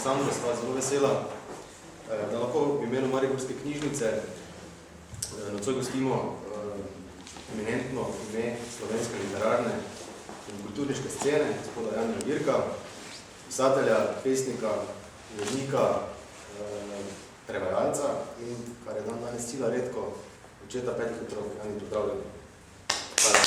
Sandro sta zelo vesela, da lahko v imenu Mariborske knjižnice nocoj gostimo eminentno ime slovenske literarne in kulturniške scene, gospoda Janija Virka, pisatelja, pesnika, urednika, prevajalca in, kar je nam danes sila redko, očeta 5 otrok. Jani, pozdravljeni. Hvala.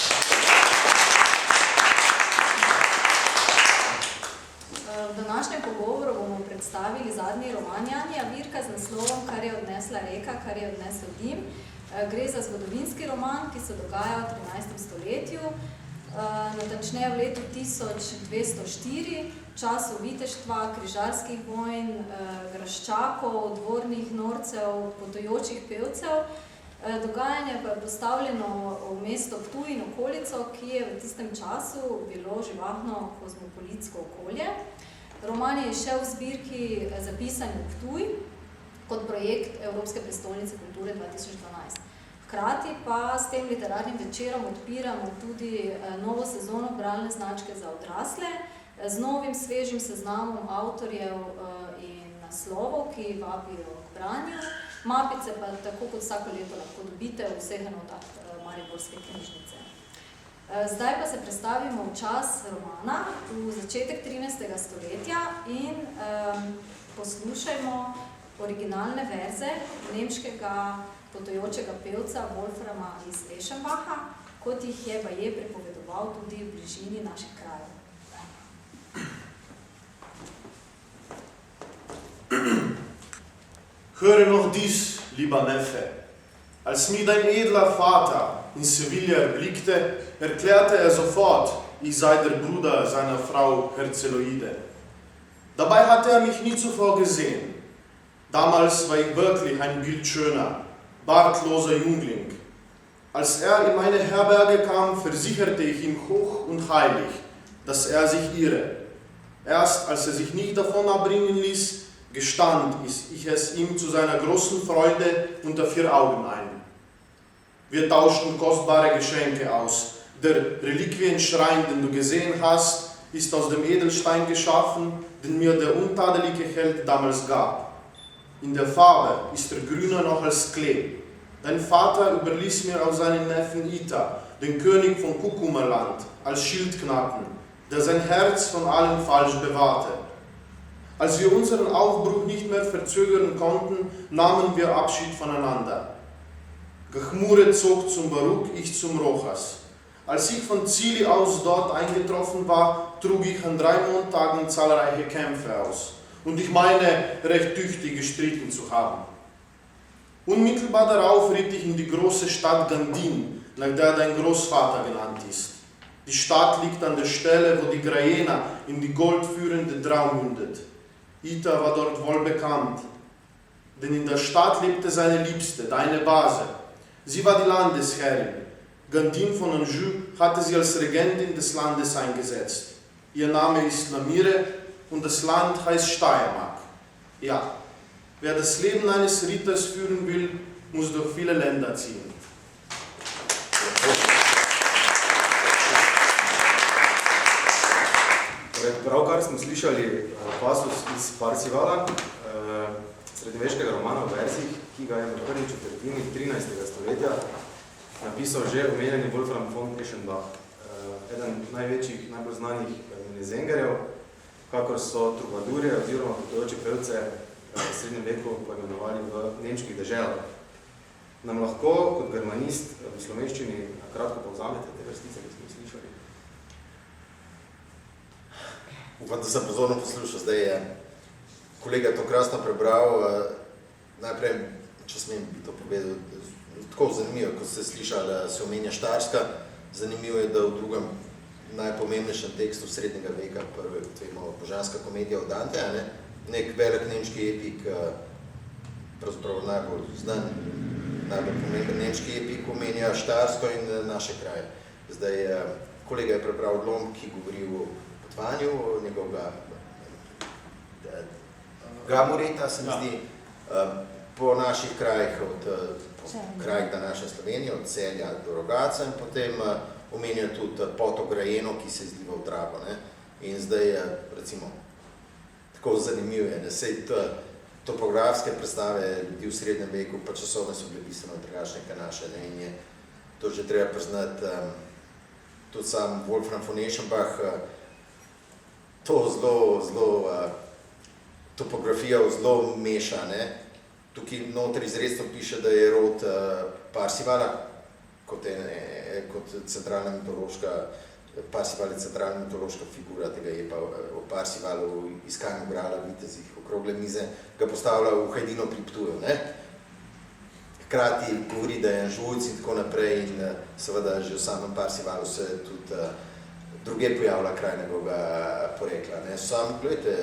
V današnjem pogovoru bomo predstavili zadnji roman Janija Virka z naslovom Kar je odnesla reka, kar je odnesel dim. Gre za zgodovinski roman, ki se dogaja v 13. stoletju, natančneje v letu 1204, v času viteštva, križarskih vojn, graščakov, dvornih norcev, potujočih pevcev. Dogajanje pa je postavljeno v mesto Ptuj in okolico, ki je v tistem času bilo živahno kozmopolitsko okolje. Roman je izšel v zbirki Zapisani v Ptuj kot projekt Evropske prestolnice kulture 2012. Hkrati pa s tem literarnim večerom odpiramo tudi novo sezono bralne značke za odrasle z novim svežim seznamom avtorjev in naslovov, ki vabijo k branju. Mapice pa tako kot vsako leto lahko dobite v vseh enotah Mariborske knjižnice. Zdaj pa se predstavimo v čas romana, v začetek 13. stoletja in poslušajmo originalne verze nemškega potujočega pevca Wolframa iz Eschenbacha, kot jih je baje pripovedoval tudi v bližini naših krajev. Höre noch dies, lieber Neffe. Als mir dein edler Vater in Sevilla erblickte, erklärte er sofort, ich sei der Bruder seiner Frau Herzeloide. Dabei hatte er mich nie zuvor gesehen. Damals war ich wirklich ein bildschöner, bartloser Jüngling. Als er in meine Herberge kam, versicherte ich ihm hoch und heilig, dass er sich irre. Erst als er sich nicht davon abbringen ließ, gestand ich es ihm zu seiner großen Freude unter 4 Augen ein. Wir tauschten kostbare Geschenke aus. Der Reliquienschrein, den du gesehen hast, ist aus dem Edelstein geschaffen, den mir der untadelige Held damals gab. In der Farbe ist er grüner noch als Klee. Dein Vater überließ mir auch seinen Neffen Ita, den König von Kukumerland, als Schildknappen, der sein Herz von allem falsch bewahrte. Als wir unseren Aufbruch nicht mehr verzögern konnten, nahmen wir Abschied voneinander. Gechmure zog zum Baruch, ich zum Rochas. Als ich von Zili aus dort eingetroffen war, trug ich an 3 Montagen zahlreiche Kämpfe aus. Und ich meine, recht tüchtig gestritten zu haben. Unmittelbar darauf ritt ich in die große Stadt Gandin, nach der dein Großvater genannt ist. Die Stadt liegt an der Stelle, wo die Grajena in die goldführende Drau mündet. Ita war dort wohl bekannt, denn in der Stadt lebte seine Liebste, deine Base. Sie war die Landesherrin. Gandin von Anjou hatte sie als Regentin des Landes eingesetzt. Ihr Name ist Lamire und das Land heißt Steiermark. Ja, wer das Leben eines Ritters führen will, muss durch viele Länder ziehen. Pravkar smo slišali pasus iz Parzivala, srednjeveškega romana v verzih, ki ga je v prvi četrtini 13. stoletja napisal že omenjeni Wolfram von Eschenbach, eden največjih, najbolj znanih minezengerjev, kakor so trubadurje oziroma potujoči pevce v srednjem veku poimenovali v nemških deželah. Nam lahko kot germanist v slovenščini kratko povzamete te vrstice, ki smo jih slišali? Upam, da sem pozorno poslušal. Zdaj je kolega to krasno prebral. Najprej, če smem bi to povedal, tako zanimivo, ko ste slišali, se omenja Štajerska. Zanimivo je, da v drugem najpomembnejšem tekstu srednjega veka, prve, tvojmo, Božanska komedija od Dante, nek velik nemški epik, pravzaprav najbolj znan, najbolj pomemben nemški epik omenja Štajersko in naše kraje. Zdaj, kolega je prebral odlom, ki govori o potovanju njegovega Gamureta, se mi zdi, po naših krajih, od krajih današnje Slovenije, od Celja do Rogatca, in potem omenja tudi potok Grajeno, ki se izliva v Drago. In zdaj, recimo, tako zanimiv je. Sej topografske predstave ljudi v srednjem veku, pa časovne so bile bistveno drugačne kot naše, ne, in je to že treba priznati. Tudi sam Wolfram von Eschenbach to zelo topografijo zelo meša, ne. Tukaj noter izredno piše, da je rod Parsivala kot centralna mitološka, Parsival je centralna mitološka figura tega je pa o Parsivalu v iskanju grala, vitezih, okrogle mize, ga postavlja v Hajdino pri Ptuju, ne. Hkrati govori, da je Anžujc in tako naprej in seveda že v samem Parsivalu se tudi druge pojavlja kraj njegovega porekla, ne. Sam, gledajte,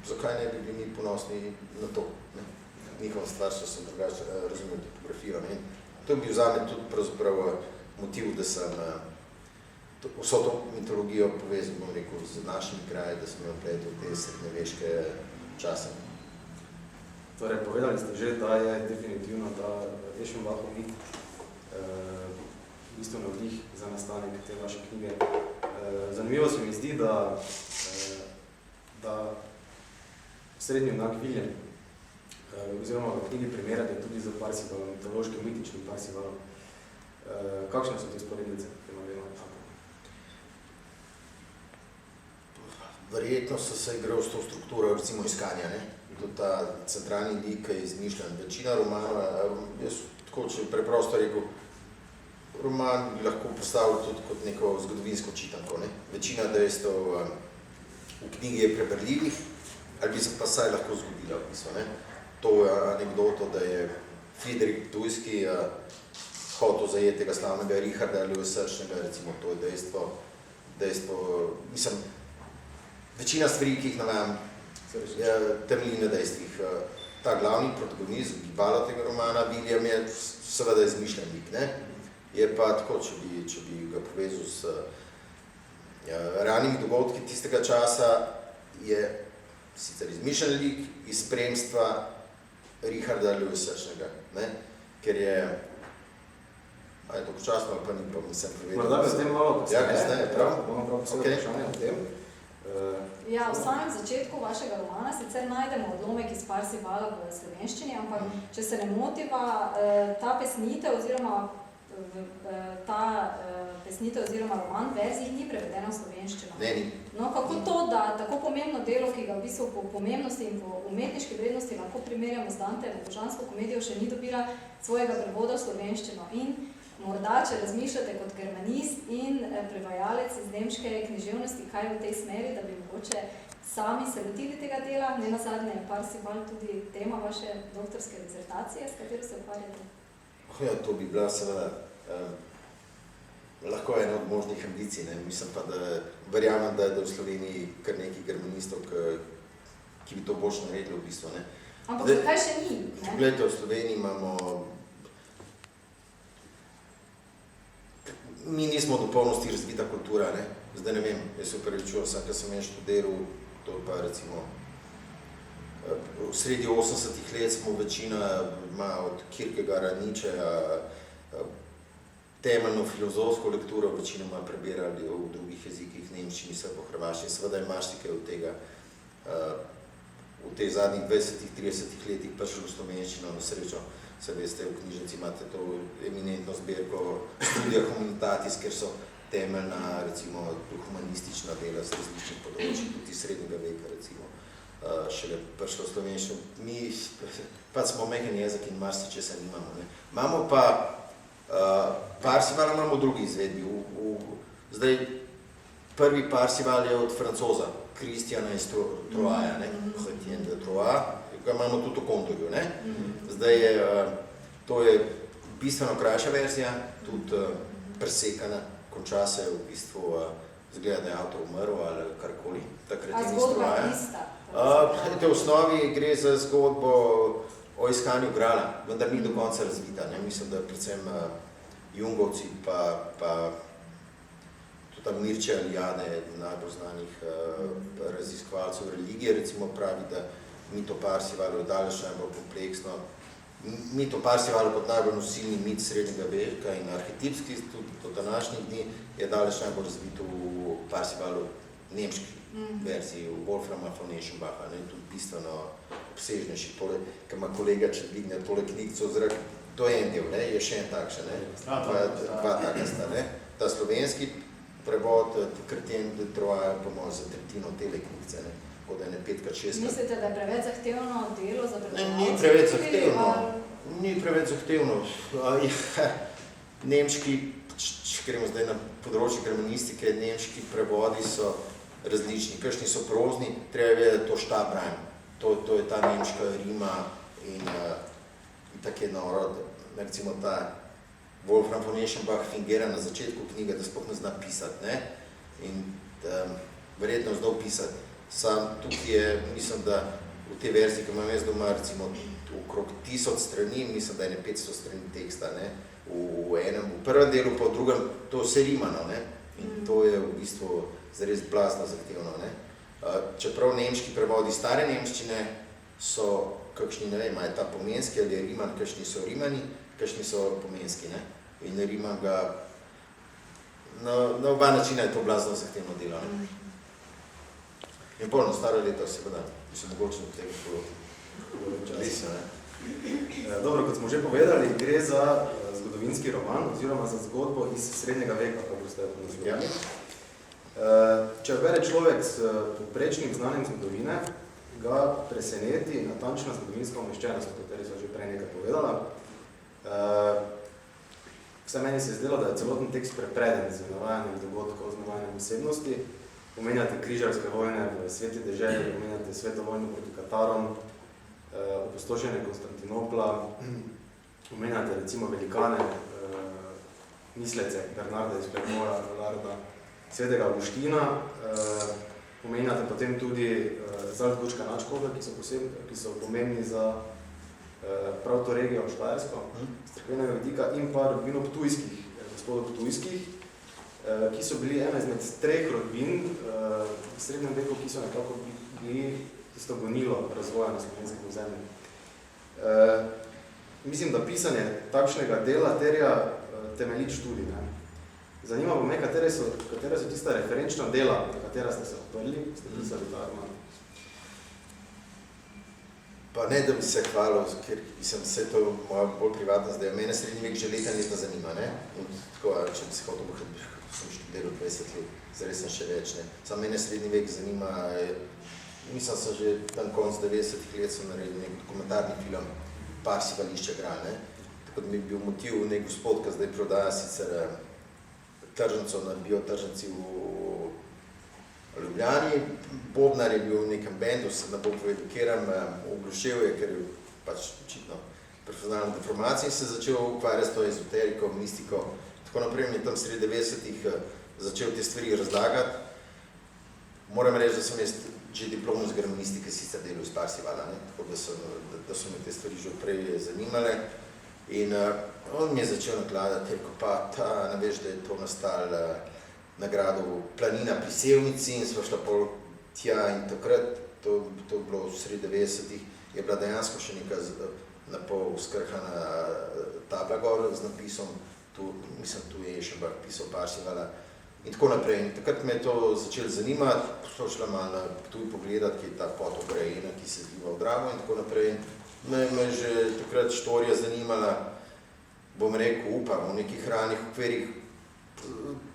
zakaj ne bi bili mi ponosni na to, ne. Njihova stvar so se drugače razumeli topografijo, ne. To bi vzame tudi pravzaprav motiv, da sem vso to mitologijo povezal, bom rekel, z našimi kraji, da sem jo vpletel v te srednjeveške čase. Torej, povedali ste že, da je definitivno ta Eschenbachov mit isto navdih za nastanek te vaše knjige. Zanimivo se mi zdi, da srednji junak Viljem, oziroma v knjigi primerjate tudi z Parsivalom, mitološkim, mitičnim Parsivalom. Kakšne so te sporednice, ki ima vedno tako? Verjetno so se igral s to strukturo, recimo iskanja, ne? Tudi ta centralni lik je izmišljen. Večina romanov, jaz tako, če preprosto rekel, roman bi lahko postavil tudi kot neko zgodovinsko čitanko, ne? Večina dejstev v knjigi je preberljivih, ali bi se pa saj lahko zgodila v bistvu, ne? To anekdoto, da je Friedrich Ptujski hotel zajeti tega slavnega Richarda Ljubersrčnega, recimo, to je dejstvo, mislim, večina stvari, ki jih navajam, temelji na dejstvih. Ta glavni protagonist, gibalo tega romana, William je seveda izmišljen lik, ne? Je pa tako, če bi ga povezal s realnimi dogodki tistega časa, je sicer izmišljen lik iz spremstva Richarda Ljubersrčnega, ne? Ker je, to počasno, pa ni pa mislim povedal. Morda bi s tem malo kasneje, prav? Bomo prav posebej vprašanje o tem. Ja, v samem začetku vašega romana sicer najdemo odlomek iz Parsivala v slovenščini, ampak če se ne motiva, ta pesnitev oziroma roman v verzih ni prevedena v slovenščino. Ne, ni. No, kako to, da tako pomembno delo, ki ga v bistvu po pomembnosti in po umetniški vrednosti lahko primerjamo z Dantejevo Božansko komedijo, še ni dobila svojega prevoda v slovenščino. In morda, če razmišljate kot germanist in prevajalec iz nemške književnosti, kaj v tej smeri, da bi mogoče sami se lotili tega dela, ne nazadnje je Parsival tudi tema vaše doktorske disertacije, s katero se ukvarjate? Ja, to bi bila seveda lahko ena od možnih ambicij, ne? Mislim pa, da verjamem, da je v Sloveniji kar nekaj germanistov, ki bi to boljše naredili v bistvu, ne? Ampak zakaj še ni? Poglejte, v Sloveniji imamo mi nismo do polnosti razvita kultura, ne? Zdaj ne vem, jaz se upravičujem, ko sem jaz študiral, to pa recimo v sredi 80-ih let smo večina ima od Kierkegaarda, Nietzscheja, temeljno filozofsko lekturo večinoma prebirali v drugih jezikih, nemščini, srbo-hrvaščini, seveda je marsikaj od tega v teh zadnjih 20-30 letih prišlo v slovenščino, na srečo. Se veste, v knjižnici imate to eminentno zbirko Studia Humanitatis, ker so temeljna, recimo, humanistična dela z različnih področij, tudi srednjega veka, recimo, šele prišlo v slovenščino. Mi pa smo mehen jezik in marsičesa nimamo, ne. Imamo pa Parsival imamo v drugi izvedbi. Zdaj, prvi Parsival je od Francoza, Kristjana iz Troaja, ne, Chrétien de Troyes, ga imamo tudi v Kondorju, ne. Zdaj je, to je bistveno krajša verzija, tudi presekana, konča se v bistvu, zgleda, da je avtor umrl ali karkoli, takrat je iz Troaja. V osnovi gre za zgodbo o iskanju grala, vendar ni do konca razvita, ne. Mislim, da predvsem Jungovci pa tudi Mircea Eliade, najbolj znanih raziskovalcev religije, recimo pravi, da mito Parsivalu je daleč najbolj kompleksno. Mito Parsivalu kot najbolj nosilni mit srednjega veka in arhetipski, tudi do današnjih dni, je daleč najbolj razvit v Parsivalu nemški verziji, v Wolframa von Eschenbacha, ne, tudi bistveno obsežnejši. Tole, ki ima kolega, če dvigne tole knjigico v zrak, to je en del, ne, je še en takšen, ne, dva taka sta, ne. Ta slovenski prevod, Kretien de Troyes, po mojem, za tretjino tele knjigice, ne, tako da je ne 5x6. Mislite, da je preveč zahtevno delo za prevajalce? Ni preveč zahtevno. Ni preveč zahtevno. Nemški, če gremo zdaj na področje germanistike, nemški prevodi so različni. Kakšni so prozni, treba vedeti, to Stabrein. To je ta nemška rima in tak je noro, recimo ta Wolfram von Eschenbach fingira na začetku knjige, da sploh ne zna pisati, ne? In verjetno znal pisati. Sam tukaj je, mislim, da v tej verziji, ki imam jaz doma, recimo okrog 1000 strani, mislim, da je 500 strani teksta, ne? V enem, v prvem delu, pa v drugem, to vse rimano, ne? In to je v bistvu zares blazno zahtevno, ne? Čeprav nemški prevodi stare nemščine so kakšni, ne vem, je ta pomenski ali je riman, kakšni so rimani, kakšni so pomenski, ne? In riman ga, na oba načina je to blazno zahtevno delo, ne? In polno staro leto, seveda, bi se mogoče od tega časa, ne? Dobro, kot smo že povedali, gre za zgodovinski roman oziroma za zgodbo iz srednjega veka, kako ste nazvali. Če bere človek s povprečnim znanjem zgodovine, ga preseneti natančna zgodovinska umeščenost, o kateri so že prej nekaj povedala. Vse meni se je zdelo, da je celoten tekst prepreden z navajanjem dogodkov, z navajanjem osebnosti. Omenjate križarske vojne v Sveti deželi, omenjate sveto vojno proti Katarom, opustošenje Konstantinopla, omenjate recimo velikane mislece Bernarda iz Clermora, Larda, svetega Avguština, omenjate potem tudi Salzburška nadškofe, ki so pomembni za prav to regijo Štajersko, z cerkvenega vidika, in pa rodbino Ptujskih, gospodov Ptujskih, ki so bili ena izmed 3 rodbin v srednjem veku, ki so nekako bili tisto gonilo razvoja na slovenskem ozemlju. Mislim, da pisanje takšnega dela terja temeljit študij. Zanima me, katere so tista referenčna dela, na katera ste se oprli, ste pisali ta roman? Pa ne, da bi se hvalil, ker mislim, vse to moja bolj privatna zdaj. Mene srednji vek že leta zanima, ne? In tako, če bi se hotel bohati, sem študiral 20 let, zares sem še več, ne? Sam mene srednji vek zanima, mislim, sem že tam konc 90-ih let sem naredil nek dokumentarni film Parsifališče Gral, ne? Tako da mi je bil motiv nek gospod, ki zdaj prodaja sicer tržnico na biotržnici v Ljubljani. Bobnar je bil v nekem bendu, se ne bo povedal, kjeram oglušel je, ker je pač očitno profesionalna deformacija in se začel ukvarjati s to ezoteriko, mistiko. Tako naprej mi je tam sredi 90-ih začel te stvari razlagati. Moram reči, da sem jaz že diplomo z germanistike sicer delal iz Parsivala, ne? Tako da so me te stvari že prej zanimale. In on mi je začel nakladati, rekel pa, ne veš, da je to nastalo nagrado Planina pri Sevnici in sva šla pol tja in takrat, to je bilo v sredi 90-ih, je bila dejansko še neka napol skrhana tabla gor z napisom, tu je Eschenbach pisal Parsivala in tako naprej. In takrat me je to začelo zanimati, so šla malo na Ptuj pogledati, ki je ta potok Rajena, ki se zliva v Drago in tako naprej. Me je že takrat štorija zanimala, bom rekel, upam, v nekih ranih okvirih.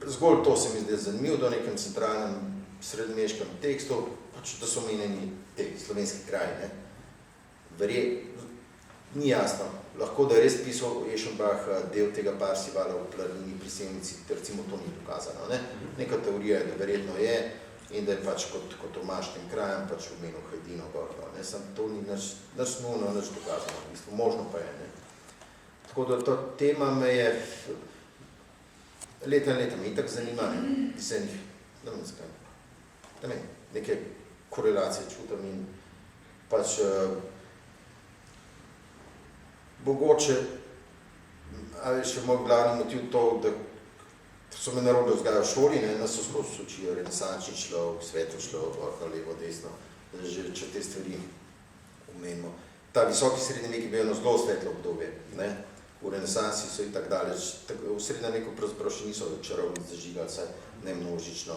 Zgolj to se mi zdaj zanimivo, do nekem centralnem srednjeveškem tekstu, pač da so omenjeni te slovenski kraji, ne. Ni jasno, lahko da je res pisal Eschenbach del tega Parsivala v Planini pri Sevnici, recimo to ni dokazano, ne. Neka teorija je, da verjetno je in da je pač kot omaškim krajem pač omenil Hajdino gor, ne. Sam to ni nič nujno, nič dokazano, v bistvu možno pa je, ne. Tako da ta tema me je leta me itak zanima, ne, ne vem zakaj, ne vem, neke korelacije čutam in pač mogoče, ali še moj glavni motiv to, da so me narobe vzgajali v šoli, ne, nas so skozi učijo, renesančni človek, svetlo človek, orka, levo, desno, da že če te stvari omenimo. Ta visoki srednji vek je bil eno zelo svetlo obdobje, ne. V renesansi so in tako daleč, v srednjem veku pravzaprav še niso čarovnic zažigali, saj ne množično.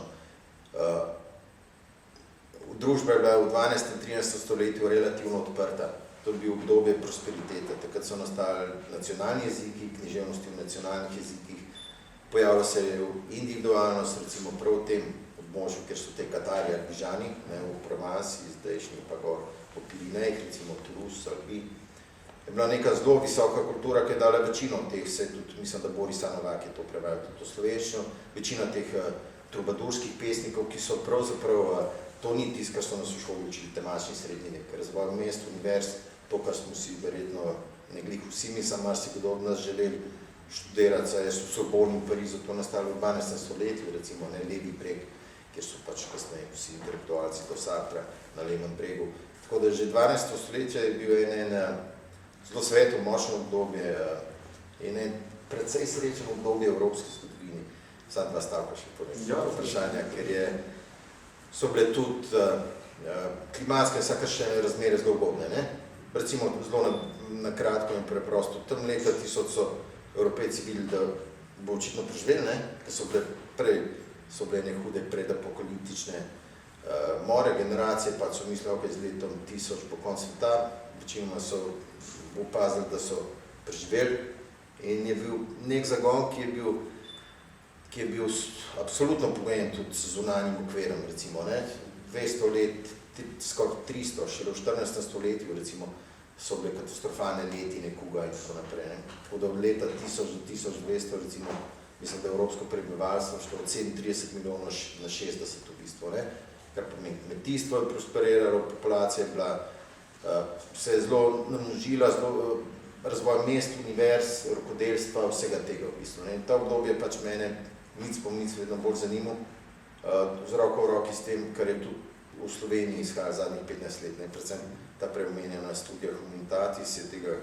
družba je bila v 12. in 13. stoletju relativno odprta. To je bil obdobje prosperitete. Takrat so nastali nacionalni jeziki, književnosti v nacionalnih jezikih. Pojavila se je individualnost, recimo prav v tem območju, kjer so te Katari Arbižani, v Provence, zdajšnji pa gor po Pirinejih, recimo Toulouse, Albi. Je bila neka zelo visoka kultura, ki je dala večino teh, mislim, da Boris Novak je to prevajal tudi v slovenščino, večina teh trubadurskih pesnikov, ki so pravzaprav, to ni tisto, kar so nas v šoli učili, temačni srednji vek, razvoj mest, univerz, to, kar smo si verjetno ne glih vsi mi, sam marsikdo od nas želeli študirati, saj jaz v Sorboni v Parizu, to nastalo v 12. stoletju, recimo Levi breg, kjer so pač kasneje vsi intelektualci do Sartra na Levem bregu. Tako da že 12. stoletje je bil en zelo svetlo, močno obdobje in en precej srečen obdobje v evropski zgodovini. Sad dva stavka še povem vprašanja, ker so bile tudi klimatske in vsakršne razmere zelo ugodne. Recimo zelo na kratko in preprosto. Tam leta 1000 so Evropejci videli, da bo očitno preživeli, ker so bile ne hude predapokaliptične more generacije, pa so mislili, ok, z letom 1000 po koncu sveta, večinoma so opazili, da so preživeli in je bil nek zagon, ki je bil absolutno pogojen tudi z zunanjim okvirom, recimo, 200 let, skoraj 300, šele v 14. stoletju, recimo, so bile katastrofalne letine, kuga in tako naprej. Tako da od leta 1000 do 1200, recimo, mislim, da evropsko prebivalstvo šlo od 37 milijonov na 60 v bistvu, kar pomeni kmetijstvo je prosperiralo, populacija je bila, se je zelo namnožila, razvoj mest, univerz, rokodelstva, vsega tega v bistvu. In ta obdobje pač mene nic po nic vedno bolj zanimal, z roko v roki s tem, kar je tudi v Sloveniji izhaja zadnjih 15 let, predvsem ta preomenjena studija Humanitatis je tega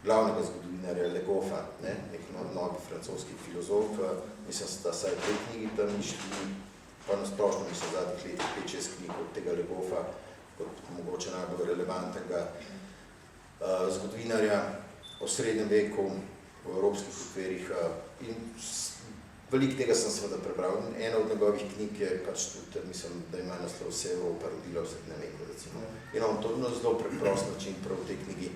glavnega zgodovinarja Le Goffa, nek novi francoski filozof, mislim, da saj v tej knjigi tam išli, pa nasplošno mislim, zadnjih letih 5-6 knjig od tega Le Goffa, kot mogoče najbolj relevantnega zgodovinarja o srednjem veku v evropskih okvirih in veliko tega sem seveda prebral. Ena od njegovih knjig je pač tudi, mislim, da ima naslov Vse Evropa rodila v srednjem veku, recimo. In on to na zelo preprost način prav v tej knjigi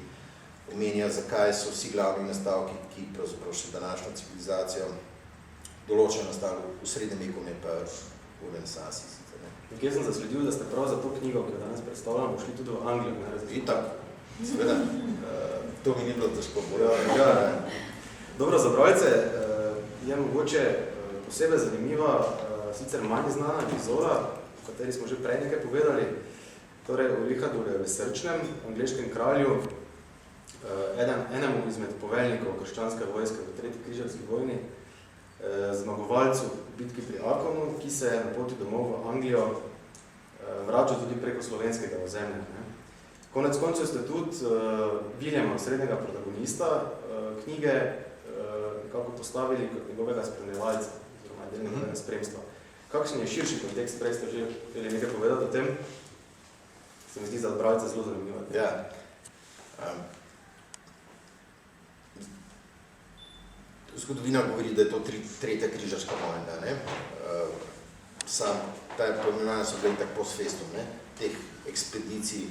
omenja, zakaj so vsi glavni nastavki, ki pravzaprav še današnjo civilizacijo določajo nastavki v srednjem veku, ne pa v renesansi. Nekje sem zasledil, da ste prav za to knjigo, ki jo danes predstavljamo, šli tudi v Anglijo, ne različno. Itak, seveda, to mi ni bilo težko Dobro, za brojce je mogoče posebej zanimiva, sicer manj znana epizoda, o kateri smo že prej nekaj povedali, torej o Richardu Le Srčnem, angleškem kralju, enemu izmed poveljnikov krščanske vojske v tretji križarski vojni, zmagovalcu v bitki pri Akonu, ki se je na poti domov v Anglijo vračal tudi preko slovenskega ozemlja. Konec koncev ste tudi Williama, srednjega protagonista knjige, nekako postavili kot njegovega spremljevalca, oziroma del njegovega spremstva. Kakšen je širši kontekst, prej ste že nekaj povedati o tem? Se mi zdi za bralce zelo zanimivo. Ja. Zgodovina govori, da je to tretja križarska vojna. Sam, ta pojmenovanja so bili tako post festum, teh ekspedicij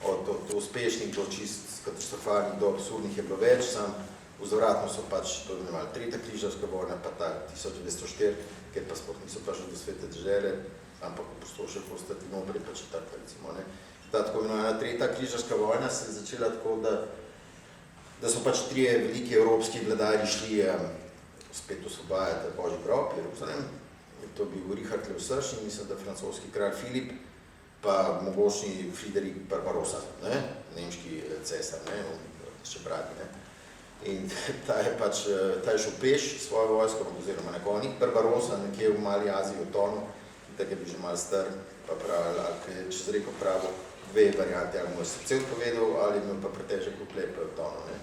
od uspešnih do čist katastrofalnih do absurdnih je bilo več, sam vzvratno so pač to imenovali tretja križarska vojna, pa ta 1904, ker pa sploh niso prišli do svete dežele, ampak opustošili Konstantinopel, pa četrta, recimo. Ta tako imenovana tretja križarska vojna se je začela tako, da so pač trije veliki evropski vladarji šli spet osvobajati Božji grob, Jeruzalem. To je bil Richard Le Srčni, mislim, da francoski kralj Filip, pa mogočni Friderik Barbarossa, nemški cesar, še pravi. In ta je šel peš svojo vojsko, oziroma na konjih. Barbarossa nekje v Mali Aziji utonil, tako je bil že malo star, pa pravi, ki je čez reko pravil dve varianti, ali mu je srce odpovedal, ali mu pa pretežek uklep je utonil.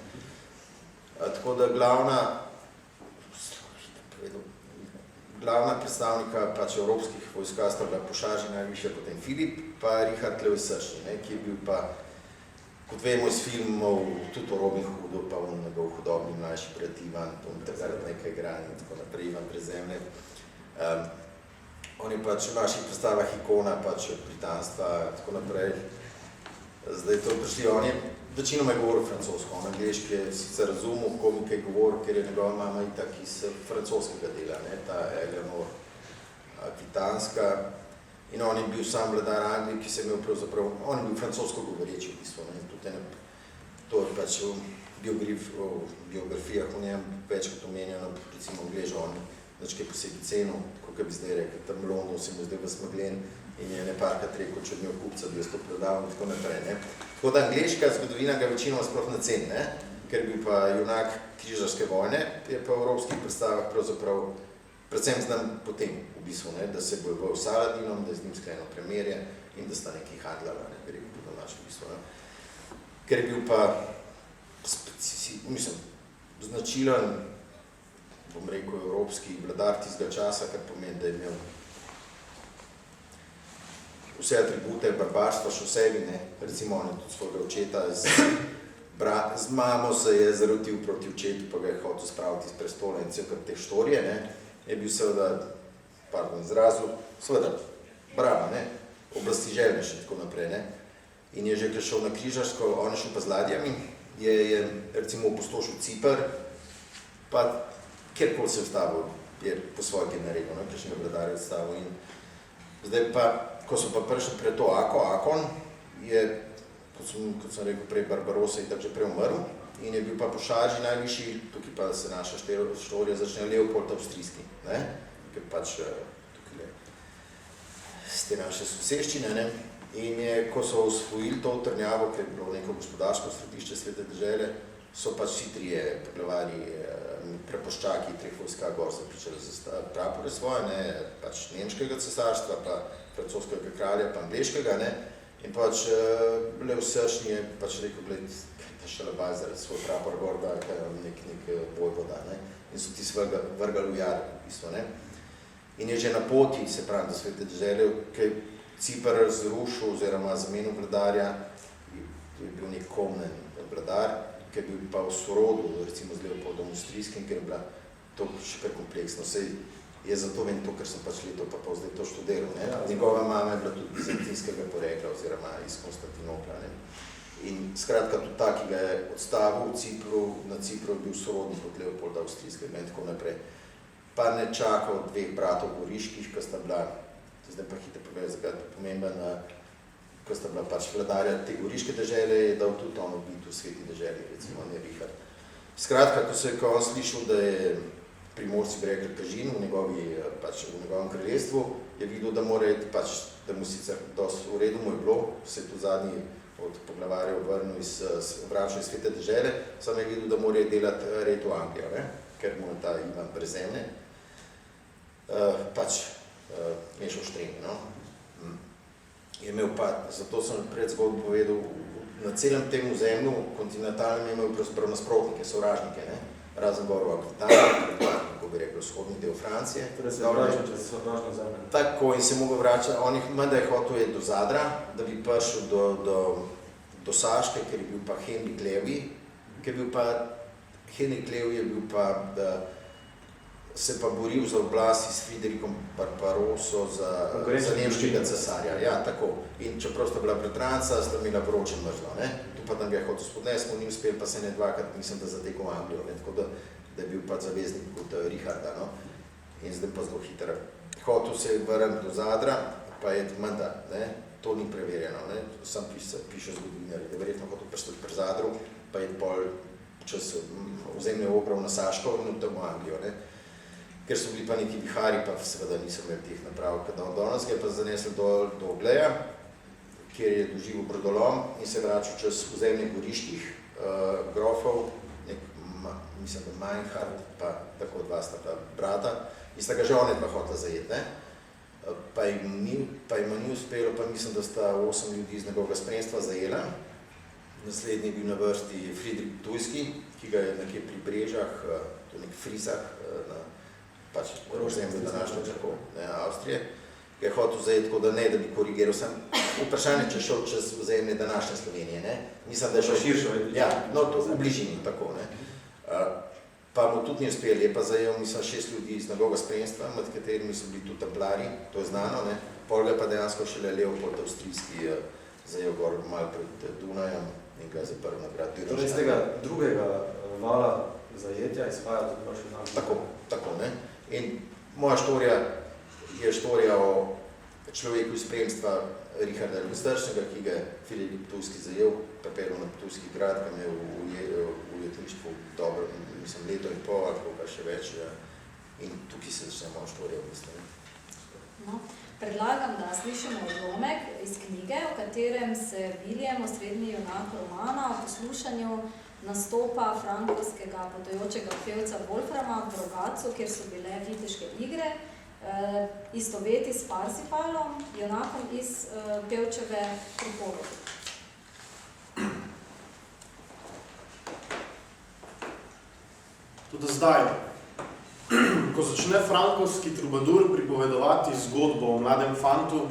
Tako da glavna predstavnika pač evropskih vojska sta bila Pošaži najvišja, potem Filip, pa Richard Le Srčni, ki je bil pa, kot vemo iz filmov, tudi o Robin Hoodu, pa on njegov hudobni mlajši brat Ivan, takrat nekaj igranje in tako naprej, Ivan brez zemlje. On je pač v naših predstavah ikona pač britanstva in tako naprej. Zdaj to prišli, on je večinoma je govoril francosko, on angliški je sicer razumel, komu kaj govoril, ker je njegova mama itak iz francoskega dela, ne, ta Eleanor Akvitanska. In on je bil sam vladar Anglije, ki se je imel pravzaprav, on je bil francosko govoreči v bistvu, ne, tudi to je pač v biografijah v njem večkrat omenjeno, recimo Angleža, on nič kaj posebej cenil, tako kot bi zdaj rekel, tam v Londonu se mu zdaj vzmeglen in je neparkrat rekel, če odnjo kupca, bi jaz to predal in tako naprej. Ne. Tako da angleška zgodovina ga večinoma sploh ne ceni, ne, ker je bil pa junak križarske vojne, je pa v evropskih predstavah pravzaprav predvsem znam potem, v bistvu, ne, da se bo bojil s Saladinom, da je z njim sklenil premirje in da sta nekaj handlala, ne, ker je bil domač v bistvu. Ne. Ker je bil pa, mislim, značilen, bom rekel, evropski vladar tistega časa, kar pomeni, da je imel vse atribute barbarstva še v sebi, ne, recimo on je tudi svojega očeta z mamo se je zarotil proti očetu, pa ga je hotel spraviti iz prestola in cel kot te štorije, ne, je bil seveda, izrazil, seveda, brava, ne, oblasti željneš in tako naprej, ne, in je že, ker šel na križarsko, on je šel pa z ladjami, je recimo opustošil Cipr, pa kjerkoli se je vstavil, je po svojih naredil, ne, kakšnega vladarja vstavil in zdaj pa, ko so pa prišli pred to Akon, je, kot sem rekel prej, Barbarossa je tako že prej umrl in je bil pa po šarži najvišji, tukaj pa se naša štorija začne Leopold Avstrijski, ne, ker pač tukaj z te naše soseščine, ne, in je, ko so osvojili to Trnjavo, ker je bilo neko gospodarsko središče Svete dežele, so pač vsi trije poglavarji, prepoščaki treh vojska gor so pričali za prapore svoje, ne, pač nemškega cesarstva, pa francoskega kralja, pa angleškega, ne, in pač Lev Sršni je pač rekel, gled, ta šalabaj zaradi svoj prapor gor, da nek vojvoda, ne, in so ti vrgali v jar, v bistvu, ne, in je že na poti, se pravi, do Svete dežele, ki je Cipr zrušil oziroma zamenil vladarja, je bil nek Komnen vladar, ki je bil pa v sorodu, recimo z Leopoldom Avstrijskim, ker je bila to še kar kompleksno. Sej je zato vem to, ker sem pač leto pa zdaj to študiral, ne. Njegova mama je bila tudi bizantinskega porekla oziroma iz Konstantinopla, ne. In skratka tudi ta, ki ga je odstavil v Cipru, na Cipru je bil sorodnik od Leopolda Avstrijskega in tako naprej. Pa ne čakal dveh bratov Goriških, ki sta bila, zdaj pa hitro povedal, zakaj je to pomemben, ko sta bila pač vladarja te goriške dežele, je dal tudi on ubiti v Sveti deželi, recimo ne Richard. Skratka, ko on slišal, da je Primorci bi rekli Kažin v njegovem kraljestvu, je videl, da mora iti pač, da mu sicer dosti v redu mu je bilo, se je tu zadnji od poglavarjev vrnil vračal iz Svete dežele, samo je videl, da mora delati red v Anglijo, ne? Ker mu je ta Ivan Brezemne pač mešal štrengi, no. Je imel pa, zato sem pred zgodbo povedal, na celem tem ozemlju, kontinentalnem, je imel pravzaprav nasprotnike, sovražnike, ne, razen gor v Akvitaniji, kako bi rekel, vzhodni del Francije. Torej se vračal čez sovražno zemljo. Tako, in se mogel vračati, on jih menda je hotel je do Zadra, da bi prišel do Saške, ker je bil pa Henrik Levi, Henrik Levi je bil pa, da se pa boril za oblast s Friderikom Barbarosso za nemškega cesarja. Ja, tako. In čeprav sta bila bratranca, sta imela vroče mrzlo, ne. Tu pa tam ga je hotel spodnesti, mu ni uspel, pa se ne dvakrat, mislim, da zatekel Anglijo, ne. Tako da je bil pa zaveznik kot Richarda, no. In zdaj pa zelo hitro. Hotel se je vrniti do Zadra, pa je menda, ne. To ni preverjeno, ne. Sam piše zgodovinarji, da je verjetno hotel pristati pri Zadru, pa je pol čez ozemlje obral na Saško in tam v Anglijo, ne. Ker so bili pa neki vihari, pa seveda nisem imel teh naprav, kad danes ga je pa zanesel do Ogleja, kjer je doživel brodolom in se vračal čez ozemlje goriških grofov, mislim, da Meinhard, pa tako dva sta ta brata, in sta ga že one dva hotela zajeti, ne. Pa jim ni uspelo, pa mislim, da sta 8 ljudi iz njegovega spremstva zajela. Naslednji je bil na vrsti Friedrich Tujski, ki ga je nekje pri Brežah, to nek Frizah, na pač ozemlju današnje tako, ne, Avstrije, ga je hotel zajeti, tako da ne, da bi korigiral sem. Vprašanje, če šel čez ozemlje današnje Slovenije, ne. Mislim, da je šel širšo, ja, no, to v bližini, tako, ne. pa mu tudi ni uspel, je pa zajel, mislim, 6 ljudi iz njegovega spremstva, med katerimi so bili tudi templari, to je znano, ne. Pol ga pa dejansko šele Leopold Avstrijski zajel gor malo pred Dunajem in ga zaprl na grad Dürnstein. Torej iz tega drugega vala zajetja izhaja tudi še dan. Tako, ne. In moja štorija je štorija o človeku iz spremstva Richarda Lustršnega, ki ga je Filip Ptujski zajel, pripeljal na Ptujski grad, kam je v ujetništvu dobro, mislim, leto in pol, ali pa še več. In tukaj se začne moja štorija v bistvu. No, predlagam, da slišimo odlomek iz knjige, v katerem se William, osrednji junak romana, o poslušanju nastopa frankovskega potujočega pevca Wolframa v Rogatcu, kjer so bile viteške igre, istoveti s Parsifalom, junakom iz pevčeve pripovedi. Tudi zdaj, ko začne frankovski trubadur pripovedovati zgodbo o mladem fantu,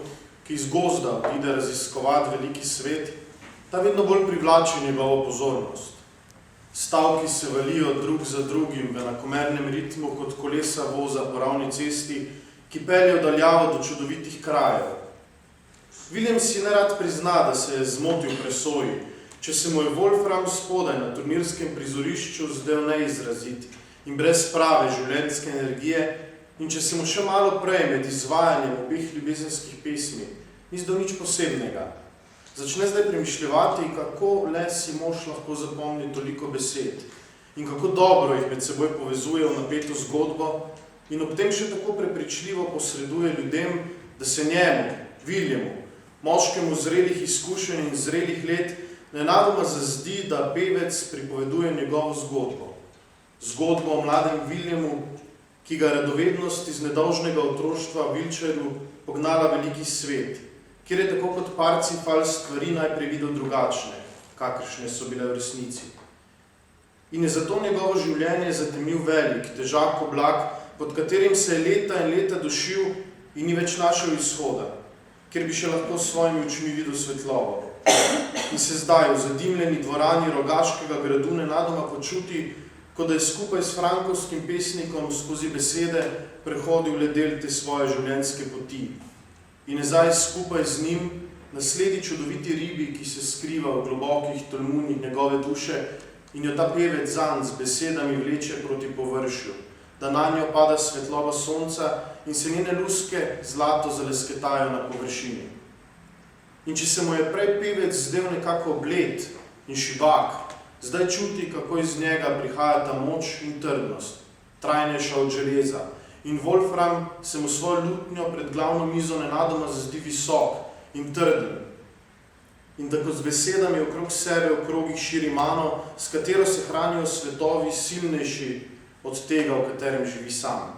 ki iz gozda pride raziskovati veliki svet, ta vedno bolj privlači njegovo pozornost. Stavki se valijo drug za drugim v enakomernem ritmu kot kolesa voza po ravni cesti, ki peljejo daljavo do čudovitih krajev. William si nerad prizna, da se je zmotil v presoji, če se mu je Wolfram spodaj na turnirskem prizorišču zdel neizrazit in brez prave življenjske energije in če se mu še malo prej med izvajanjem obeh ljubezenskih pesmi ni zdel nič posebnega. Začne zdaj premišljevati, kako le si mož lahko zapomni toliko besed in kako dobro jih med seboj povezuje v napeto zgodbo in ob tem še tako prepričljivo posreduje ljudem, da se njemu, Williamu, moškemu zrelih izkušenj in zrelih let, nenadoma zazdi, da pevec pripoveduje njegovo zgodbo. Zgodbo o mladem Williamu, ki ga radovednost iz nedolžnega otroštva v Wiltshireu pognala veliki svet, kjer je tako kot Parsifal stvari najprej videl drugačne, kakršne so bile v resnici. In je zato njegovo življenje zatemnil velik, težak oblak, pod katerim se je leta in leta dušil in ni več našel izhoda, kjer bi še lahko s svojimi očmi videl svetlobo. In se zdaj v zadimljeni dvorani Rogaškega gradu nenadoma počuti, kot da je skupaj s frankovskim pesnikom skozi besede prehodil le del te svoje življenjske poti. In je zdaj skupaj z njim nasledi čudoviti ribi, ki se skriva v globokih tolmunih njegove duše in jo ta pevec zanj z besedami vleče proti površju, da na njo pada svetloba sonca in se njene luske zlato zalesketajo na površini. In če se mu je prej pevec zdel nekako bled in šibak, zdaj čuti, kako iz njega prihaja ta moč in trdnost, trajnejša od železa. In Wolfram se mu svojo lutnjo pred glavno mizo nenadoma zazdi visok in trden. In tako z besedami okrog sebe v krogih širi mano, s katero se hranijo svetovi silnejši od tega, v katerem živi sam.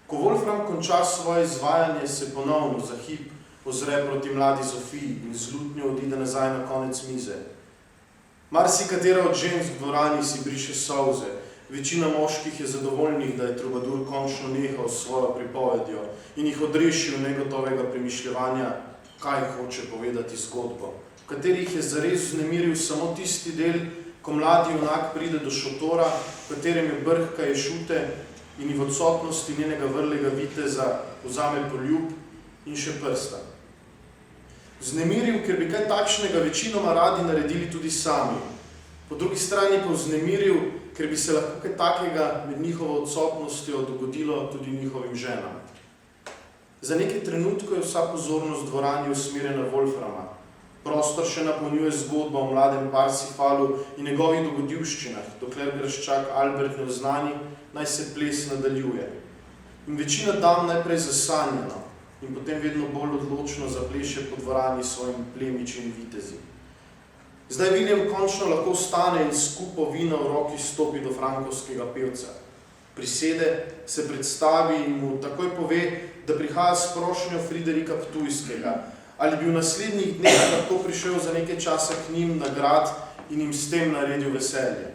Ko Wolfram konča svoje izvajanje, se ponovno za hip ozre proti mladi Zofiji in z lutnjo odide nazaj na konec mize. Marsikatera od žensk v dvorani si briše solze, večina moških je zadovoljnih, da je trubadur končno nehal s svojo pripovedjo in jih odrešil negotovega premišljevanja, kaj hoče povedati zgodbo, v katerih je zares vznemiril samo tisti del, ko mladi junak pride do šotora, v katerem je brhka ješute in v odsotnosti njenega vrlega viteza vzame poljub in še prsta. Vznemiril, ker bi kaj takšnega večinoma radi naredili tudi sami. Po drugi strani pa vznemiril, ker bi se lahko kaj takega med njihovo odsotnostjo dogodilo tudi njihovim ženam. Za nekaj trenutkov je vsa pozornost v dvorani usmerjena Wolframa. Prostor še napolnjuje zgodba o mladem Parsifalu in njegovih dogodivščinah, dokler graščak Albert ne oznani, naj se ples nadaljuje. In večina dam najprej zasanjeno in potem vedno bolj odločno zapleše po dvorani svojim plemičim vitezi. Zdaj William končno lahko vstane in s kupo vina v roki stopi do frankovskega pevca. Prisede, se predstavi in mu takoj pove, da prihaja s prošnjo Friderika Ptujskega, ali bi v naslednjih dneh lahko prišel za nekaj časa k njim na grad in jim s tem naredil veselje.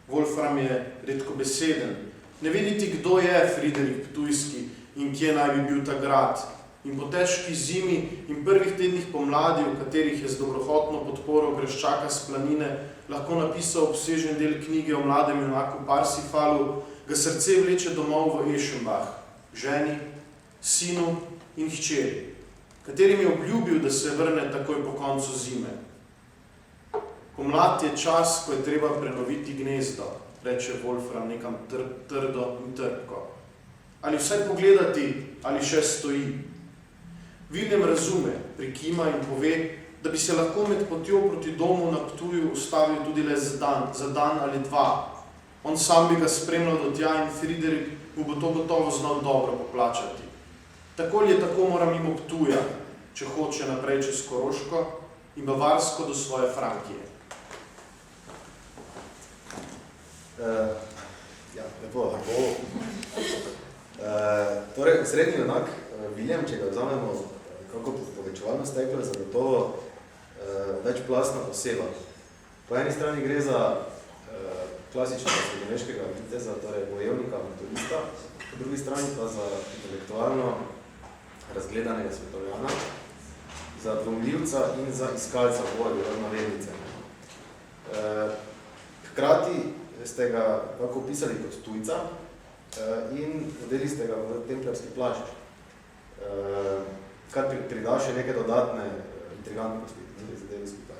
Wolfram je redkobeseden, ne ve niti, kdo je Friderik Ptujski in kje naj bi bil ta grad, in po težki zimi in prvih tednih pomladi, v katerih je z dobrohotno podporo Greščaka s planine lahko napisal obsežen del knjige o mladem junaku Parsifalu, ga srce vleče domov v Ešenbach, ženi, sinu in hčeri, katerim je obljubil, da se vrne takoj po koncu zime. Pomlad je čas, ko je treba prenoviti gnezdo, reče Wolfram nekam trdo in trpko. Ali vsaj pogledati, ali še stoji. William razume, prikima in pove, da bi se lahko med potjo proti domu na Ptuju ustavil tudi le za dan ali dva. On sam bi ga spremljal do tja in Friderik mu bo to gotovo znal dobro poplačati. Tako ali je tako mora mimo Ptuja, če hoče naprej čez Koroško in Bavarsko do svoje Frankije. Lepo. Torej, srednji junak, William, če ga vzamemo kako povečevalno steklo, je zagotovo večplastna oseba. Po eni strani gre za klasičnega srednjeveškega viteza, torej bojevnika, motorista, po drugi strani pa za intelektualno razgledanega svetovljana, za dvomljivca in za iskalca volje, navednice. Hkrati ste ga kako opisali kot tujca in odeli ste ga v templarski plašč, kar prida še neke dodatne intrigantnosti, zadeli skupaj.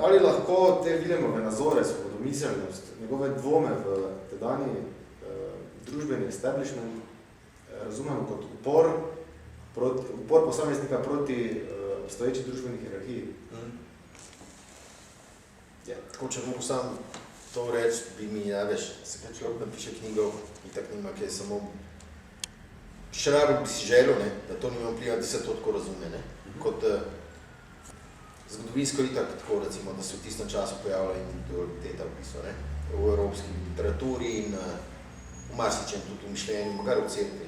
Ali lahko te Williamove nazore, svobodomiselnost, njegove dvome v tedanji družbeni establishment razumemo kot upor posameznika proti obstoječi družbeni hierarhiji? Ja, tako če mogo sam to reči, bi mi, se kaj človek napiše knjigo in tak nima, kaj samo še najbolj bi si želel, da to nima vpliva, da se to tako razume, kot zgodovinsko itak tako, recimo, da se v tistem času pojavlja individualiteta v bistvu, v evropski literaturi in v marsičem tudi v mišljenju, makar v cerkvi.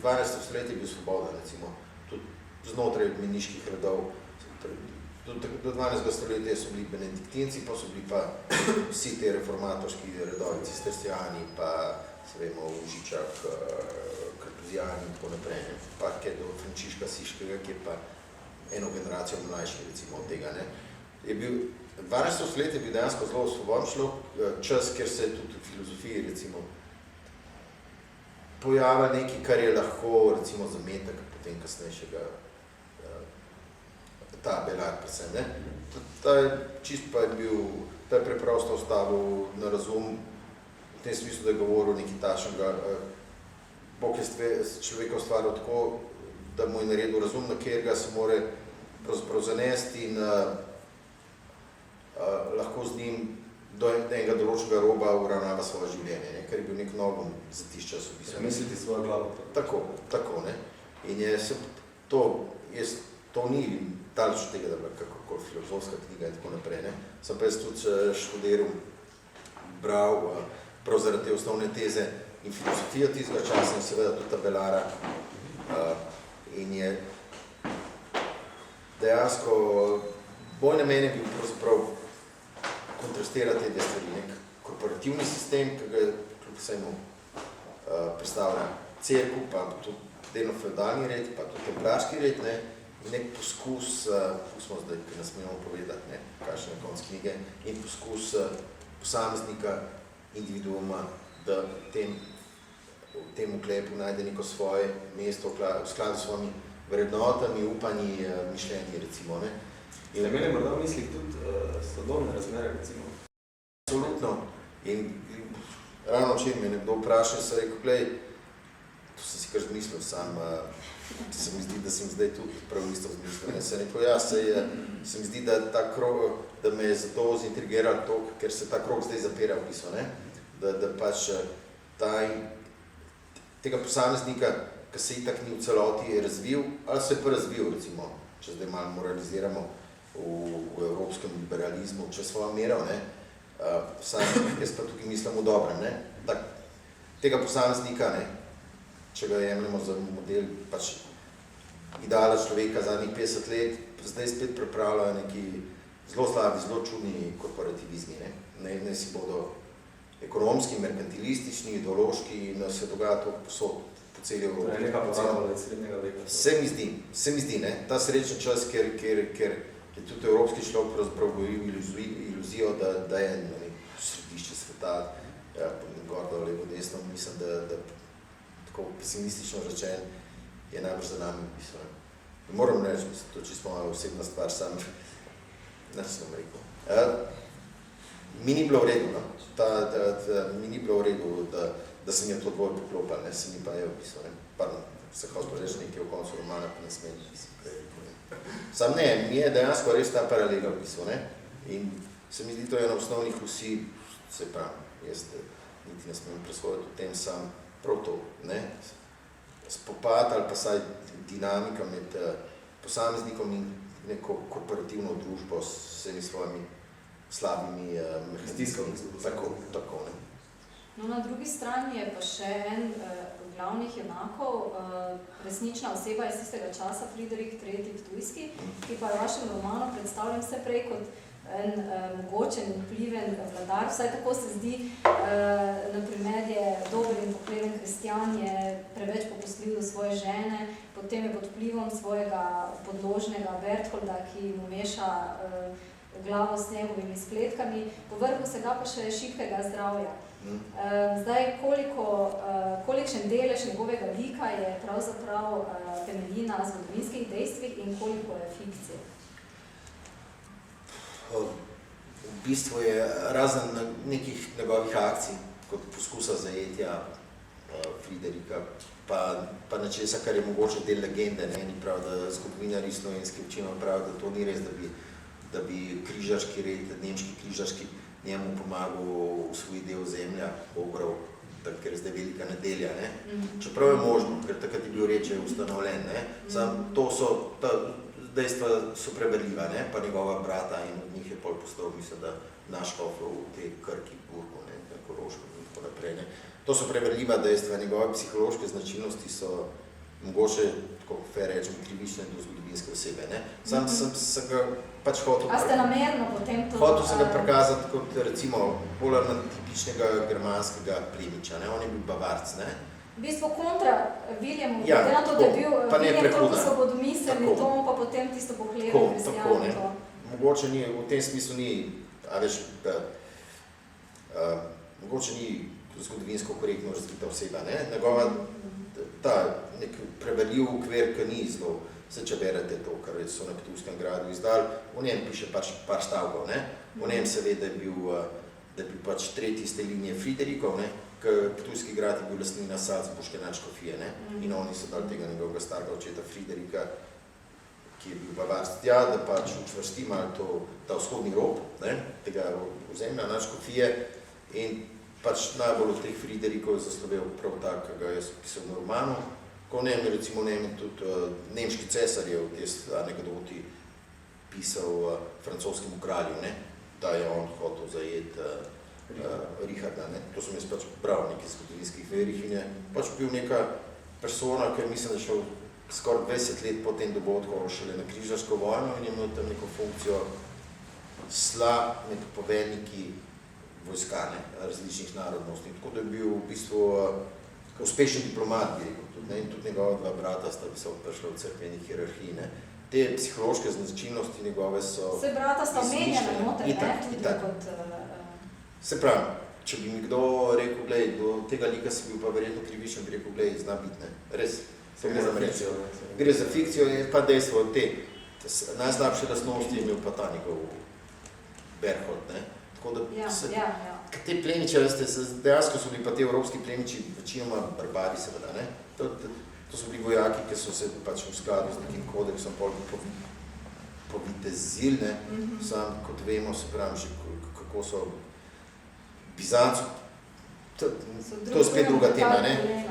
12. stoletje je bil svoboden, recimo, tudi znotraj meniških redov. Do 12. stoletja so bili benediktinci, pa so bili pa vsi te reformatorski redovi, cistercijani, pa se vemo, v Žičah, kartuzijani in tako naprej, pa kaj do Frančiška Siškega, ki je pa eno generacijo mlajši, recimo, od tega. Je bil, 12. stoletje je bil dejansko zelo svoboden čas, kjer se je tudi v filozofiji, recimo, pojavlja nekaj, kar je lahko, recimo, zametek potem kasnejšega ta Belar predvsem, Ta je čist pa je bil, ta je preprosto ostavil na razum, v tem smislu, da je govoril nekaj tašnega. Bog je človeka ustvaril tako, da mu je naredil razum, na katerega se more pravzaprav zanesti in lahko z njim do enega določnega roba uravnava svoje življenje, ker je bil nek nogom za tiš čas v bistvu. Misliti svojo glavo. Tako, In to ni daleč od tega, da je bila kakokoli filozofska knjiga in tako naprej, Sem pa jaz tudi študiral, bral prav zaradi te osnovne teze in filozofijo tistega časa in seveda tudi ta Belara in je dejansko boj namen je bil pravzaprav kontrastirati te dve stvari, nek korporativni sistem, ki ga kljub vsemu predstavlja cerkev, pa tudi delno feudalni red, pa tudi templarski red, nek poskus, pustimo zdaj, ki nas smemo povedati, kakšen je konc knjige, in poskus posameznika, individuuma, da v tem uklepu najde neko svoje mesto v skladu s svojimi vrednotami, upanji, mišljenji, recimo. In imeli morda v mislih tudi sodobne razmere, recimo? Absolutno. In ravno včeraj me nekdo vprašal, se rekel, glej, to sem si kar zmislil, se mi zdi, da sem zdaj tudi prav isto zmislil. Se rekel, se mi zdi, da ta krog, da me je zato zintrigiral toliko, ker se ta krog zdaj zapira v bistvu, da pač tega posameznika, ki se itak ni v celoti razvil, ali se je pa razvil, recimo, če zdaj malo moraliziramo v evropskem liberalizmu, če svojo mero, jaz pa tukaj mislim v dobrem, tega posameznika, če ga jemljamo za model pač ideala človeka zadnjih 50 let, zdaj spet pripravljajo neki zelo slabi, zelo čudni korporativizmi. Ne si bodo ekonomski, merkantilistični, ideološki in se dogaja to posod po po celi To Evropi. je neka poraba iz srednjega veka. Se mi zdi, ne, ta srečen čas, ker je tudi evropski človek pravzaprav gojil iluzijo, da je središče sveta, ja, gor, dol, levo, desno, mislim, da tako pesimistično rečen je najbolj za nami pisal. Moram reči, to je čisto moja osebna stvar, sam ne sem rekel. Mi ni bilo v redu, no? Mi ni bilo v redu, da se mi je to dvoje poklopal, ne, se mi pa je opisal, ne, pardon, se hotel reči nekaj v koncu romana, pa ne smem, sam ne, mi je dejansko res ta paralela opisal, ne, in se mi zdi to eno osnovnih vsi, se pravi, jaz niti ne smem preshoditi v tem sam prav to, ne, spopad ali pa saj dinamika med posameznikom in neko korporativno družbo s vsemi svojimi slabimi stiskami. Tako, ne. No, na drugi strani je pa še en glavnih junakov, resnična oseba iz tistega časa, Friderik III. Ptujski, ki pa je v vašem romanu predstavljen vse prej kot en mogočen, vpliven vladar, vsaj tako se zdi, naprimer je dober in pokleven kristjan, je preveč popustljiv do svoje žene, potem je pod vplivom svojega podložnega Bertholda, ki mu meša glavo s njegovimi spletkami, povrhu vsega pa še šibkega zdravja. Zdaj, kolikšen delež njegovega lika je pravzaprav temelji na zgodovinskih dejstvih in koliko je fikcije? V bistvu je razen nekih njegovih akcij, kot poskusa zajetja Friderika, pa nečesa, kar je mogoče del legende, ne, ni prav, da zgodovinarji slovenski večino prav, da to ni res, da bi križarski red, nemški križarski njemu pomagal v svoj del zemlja, Ogrov, ker je zdaj velika nedelja, ne. Čeprav je možno, ker takrat je bil reče ustanovljen, ne. Sam to so, ta dejstva so preverljiva, ne, pa njegova brata in od njih je pol postal, mislim, da naš škofov v tej Krki, Burgu, ne, Koroško in tako naprej, ne. To so preverljiva dejstva, njegove psihološke značilnosti so mogoče, tako fair rečem, krivične do zgodovinske osebe, ne. Sam sem ga pač hotel... A ste namerno potem to... Hotel sem ga prikazati kot, recimo, bolj tipičnega germanskega plemiča, ne, on je bil Bavarc, ne. V bistvu kontra Viljemu, Ja, glede na to, da je bil Viljem toliko svobodomiseln in to pa potem tisto pohleven kristjanito. Mogoče ni, v tem smislu ni, mogoče ni zgodovinsko korektno razvita oseba, ne. Njegova, ta nek preverljiv okvir, ki ni zelo, se če berete to, kar so na Ptujskem gradu izdali, v njem piše pač par stavkov, ne. V njem se ve, da je bil pač tretji iz te linije Friderikov, ne. Ptujski grad je bil lastnina Salzburške nadškofije, ne, in oni so dali tega njegovega starega očeta Friderika, ki je bil Bavarc tja, da pač učvrsti malo ta vzhodni rob, ne, tega ozemlja nadškofije in pač najbolj od teh Friderikov je zaslovel prav tak, ki ga jaz opisal v romanu, ko recimo tudi nemški cesar je v tej anekdoti pisal francoskemu kralju, ne, da je on hotel zajeti Richarda, ne. To sem jaz pač bral v nekih zgodovinskih verih in je pač bil neka persona, ki mislim, da je šel skoraj 20 let po tem dogodku šele na križarsko vojno in je imel tam neko funkcijo med poveljniki vojska, ne, različnih narodnosti. Tako da je bil v bistvu uspešen diplomat, bi rekel, tudi, ne, in tudi njegova dva brata sta visoko prišla v cerkveni hierarhiji, ne. Te psihološke značilnosti njegove so... Se brata sta omenjena noter, ne, tudi kot... Se pravi, če bi mi kdo rekel, glej, do tega lika si bil pa verjetno krivičen, bi rekel, glej, zna biti, ne, res, to gre za fikcijo. Gre za fikcijo, je pa dejstvo te najslabše lastnosti je imel pa ta njegov Berthold, ne, tako da te plemiče, dejansko so bili pa te evropski plemiči večinoma barbari, seveda, ne, to so bili vojaki, ki so se pač v skladu z nekim kodeksom povitezili, ne, sam, kot vemo, se pravi, že kako so Bizancu, to je spet druga tema, ne.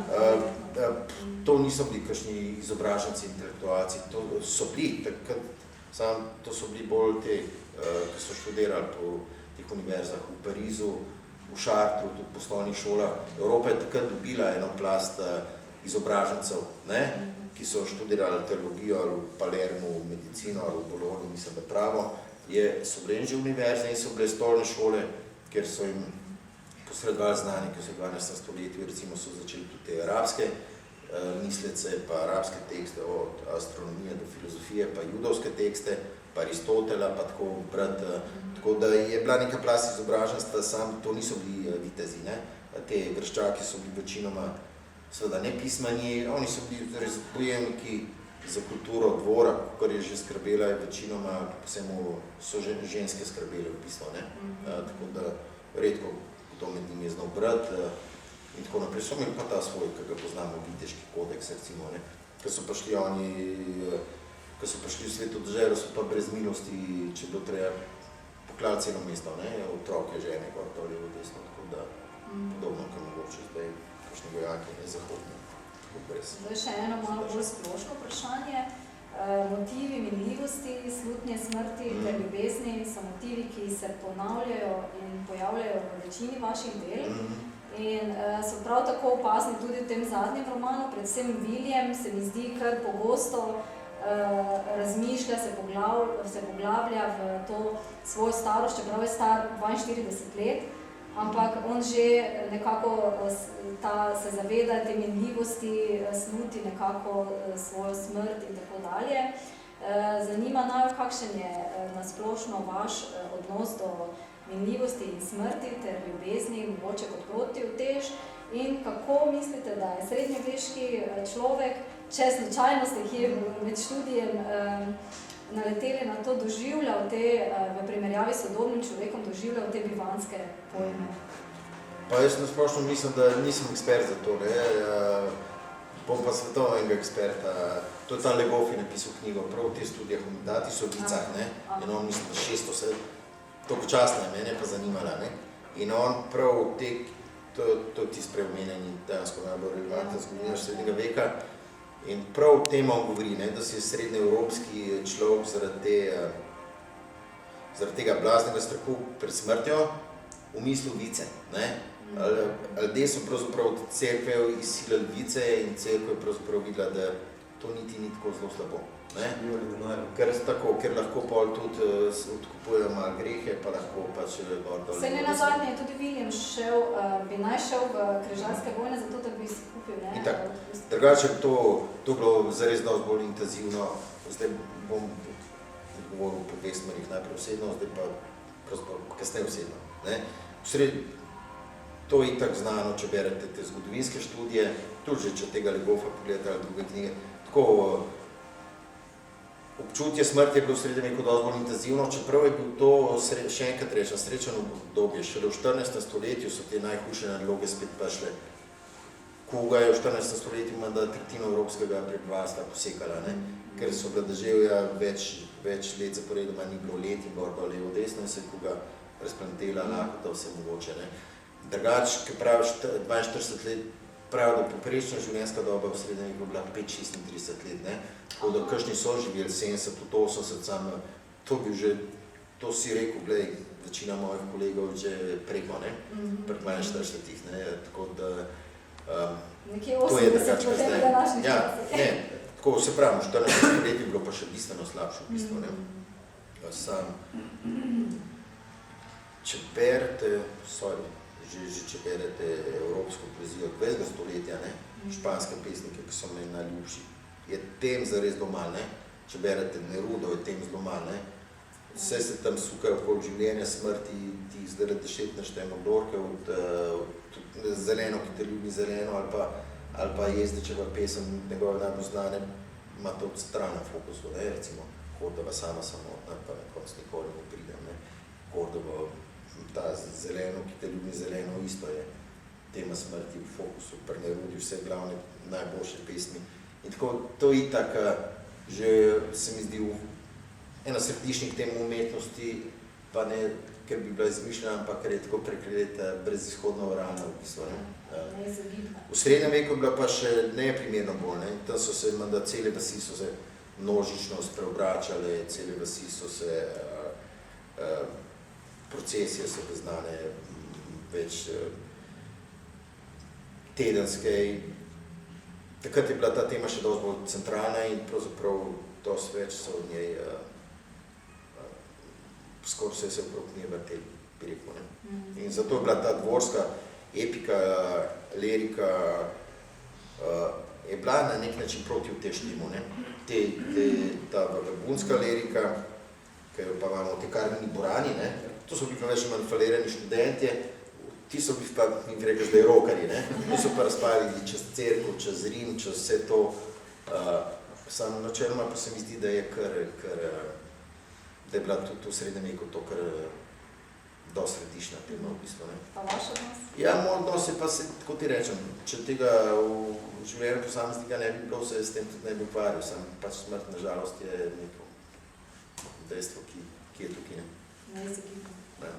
To niso bili kakšni izobraženci, intelektualci, to so bili, to so bili bolj te, ki so študirali po teh univerzah v Parizu, v Chartru, tudi v poslovnih šolah. Evropa je takrat dobila eno plast izobražencev, ne, ki so študirali teologijo ali v Palermu, medicino ali v Bologni, mislim, da pravo, so bile že univerze in so bile stolne šole, kjer so jim posredovali znanje, ki so v 12. stoletju, recimo so začeli tudi te arabske mislice, pa arabske tekste, od astronomije do filozofije, pa judovske tekste, pa Aristotela, pa tako brati. Tako da je bila neka plast izobraženstva, sam to niso bili vitezi, ne? Te grščaki so bili večinoma seveda nepismeni, oni so bili res bojevniki za kulturo dvora, kar je že skrbela, večinoma vsemu so ženske skrbele v bistvu, ne? Tako da redko kdo med njimi je znal brati in tako naprej. So imeli pa ta svoj, ki ga poznamo, viteški kodeks, recimo, ne? Ko so prišli v svet od deželo, so pa brez milosti, če bilo treba poklali celo mesto, ne? Otroke, žene, gor, to levo, desno, tako da podobno, kot mogoče zdaj, kakšne vojake, ne, zahodne. Zdaj še eno malo bolj splošno vprašanje. Motivi minljivosti, slutnje, smrti ter ljubezni so motivi, ki se ponavljajo in pojavljajo v večini vaših del in so prav tako opazni tudi v tem zadnjem romanu, predvsem William se mi zdi kar pogosto razmišlja, se poglablja v to svojo starost, čeprav je star 42 let, ampak on že nekako se zaveda te minljivosti, sluti nekako svojo smrt in tako dalje. Zanima naj, kakšen je nasplošno vaš odnos do minljivosti in smrti ter ljubezni, mogoče kot protiutež, in kako mislite, da je srednjeveški človek, če slučajno ste kje med študijem naleteli na to, doživljal te, v primerjavi s sodobnim človekom, doživljal te bivanske pojme? Pa jaz nasplošno mislim, da nisem ekspert za to, ne. Bom pa svetovnega eksperta. To je ta Legoff je napisal knjigo, prav te studije Humanitatis o vicah, ne. In on mislim, da 600, to počasno je mene pa zanimala, ne. In on prav to je tisti preomenjeni dansko najbolj relevantna zgodovina srednjega veka. In prav tem on govori, ne, da si je srednjeevropski človek zaradi tega blaznega strahu pred smrtjo umislil vice, ne. Ljudje so pravzaprav cerkve izsilili vice in cerkva je pravzaprav videla, da to niti ni tako zelo slabo, ne. Ker lahko pol tudi odkupujejo malo grehe, pa lahko pač gor dol. Se ne nazadnje je tudi William bi naj šel v križarske vojne, zato da bi si kupil, ne? In tako, drugače to bilo zares dosti bolj intenzivno. Zdaj bom govoril po dveh smerih, najprej osebno, zdaj pa kasneje osebno, ne. To je itak znano, če berete te zgodovinske študije, tudi že če tega Legoffa pogledate ali druge knjige. Tako, občutje smrti je bilo v srednjem veku dosti bolj intenzivno, čeprav je bil to, še enkrat rečem, srečen obdobje. Šele v 14. stoletju so te najhujše naloge spet prišle. Kuga je v 14. stoletju menda tretjino evropskega prebivalstva posekala, ne? Ker so bila deževja več let zaporedoma ni bilo let in gor dol levo desno in se je kuga razplantela, lahko vse mogoče, ne? Drugač, ki praviš 42 let, pravi, da poprečna življenjska doba v srednjem veku bila 5-36 let, ne? Tako da kakšni so živeli 70-80, sam to si rekel, glej, večina mojih kolegov že preko, ne? Prek 42, ne? Tako da nekje 80 potem današnji čas. Ja, ne, tako se pravi, v 14. leti bilo pa še bistveno slabše v bistvu, ne? Sam, če berete, če berete evropsko poezijo 20. stoletja, ne, španske pesnike, ki so meni najljubši, je tem zares doma, ne, če berete Nerudo, je tem zelo malo, ne, vse se tam sukajo okoli življenja, smrti, ti zdaj dešet naštejemo Lorke, od Zeleno, ki te ljubi zeleno, ali pa Jezdičeva pesem, njegove najbolj znane, ima to strana fokusu, ne, recimo Kordova sama samotna, pa na konc nikoli ne pridem, ne, Kordova, ta zeleno, ki te ljubi zeleno, isto je tema smrti v fokusu, pri Nerudi vse glavne, najboljše pesmi. In tako, to je itak, že se mi zdi ena središčnik temu umetnosti, pa ne, ker bi bila izmišljena, ampak ker je tako prekreta, brezizhodno oralna v bistvu, ne. V srednjem veku je bila pa še neprimerno bolj, ne. Tam so se, menda, cele vasi so se množično spreobračale, cele vasi so se procesije so znane več tedenske. Takrat je bila ta tema še dosti bolj centralna in pravzaprav dosti več so od njej skoraj vse se okrog nje vrteli, bi rekel, ne. In zato je bila ta dvorska epika, lirika je bila na nek način proti uteštimo, ne. Ta vagabundska lirika, ki jo pa imamo te Karmini Burani, ne, to so bili pa več manj falirani študentje, ti so bili pa, mi bi rekli, zdaj rokarji, ne, to so pa razpalili čez cerkev, čez Rim, čez vse to, samo načeloma pa se mi zdi, da je da je bila tudi v srednjem veku to kar dosti središna tema v bistvu, ne. Pa vaš odnos? Ja, moj odnos je pa se, tako ti rečem, če tega v življenju posameznika ne bi bilo, se s tem tudi ne bi ukvarjal, sam pač smrt, nažalost, je neko dejstvo, ki je tukaj, ne. Neizogibno. Ja.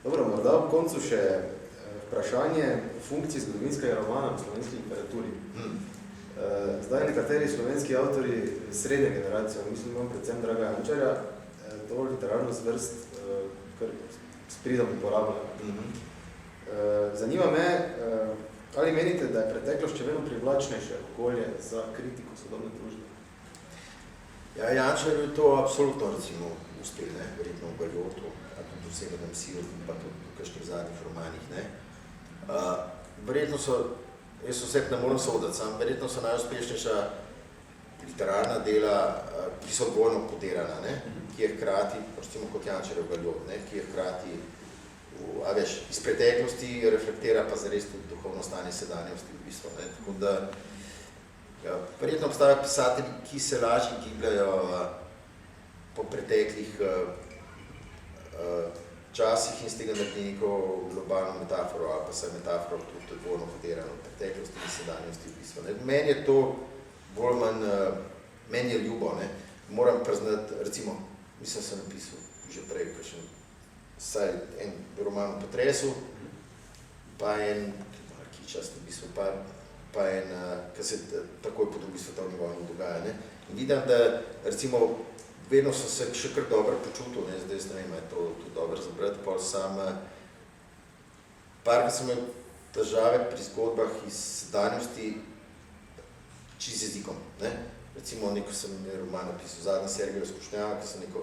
Dobro, morda ob koncu še vprašanje funkcij zgodovinskega romana v slovenski literaturi. Zdaj nekateri slovenski avtori srednje generacije, mislim, imam predvsem Draga Jančarja, to literarno zvrst kar s pridom uporabljajo. Zanima me, ali menite, da je preteklost še vedno privlačnejše okolje za kritiko sodobne družbe? Ja, Jančarju je to absolutno recimo uspel, ne, verjetno v Galjotu, a tudi v Severnem silu, pa tudi v kakšnih zadnjih romanih, ne. Verjetno so, jaz vse ne moram soditi, sam verjetno so najuspešnejša literarna dela, ki so dvojno podirana, ne, ki je hkrati, recimo kot Jančarjev Galjot, ne, ki je hkrati iz preteklosti reflektira pa zares tudi duhovno stanje sedanjosti v bistvu, ne, tako da ja, verjetno obstajajo pisatelji, ki se lažje gibljajo po preteklih časih in z tega naredi neko globalno metaforo ali pa se metaforo tudi dvojno podirano preteklosti in sedanjosti v bistvu, ne. Meni je to bolj manj, meni je ljubo, ne. Moram priznati, recimo, mislim, sem napisal že prej, vsaj en roman o potresu, pa en, kičast v bistvu, pa en, ki se takoj po drugi svetovni vojni dogaja, ne. In vidim, da, recimo, vedno sem se še kar dobro počutil, ne, zdaj ne vem, je to tudi dobro zabrati, pol sam, parkrat sem imel težave pri zgodbah iz sedanjosti čisto z jezikom, ne. Recimo, neko sem roman napisal, Zadnja Sergejev skušnjava, ki sem neko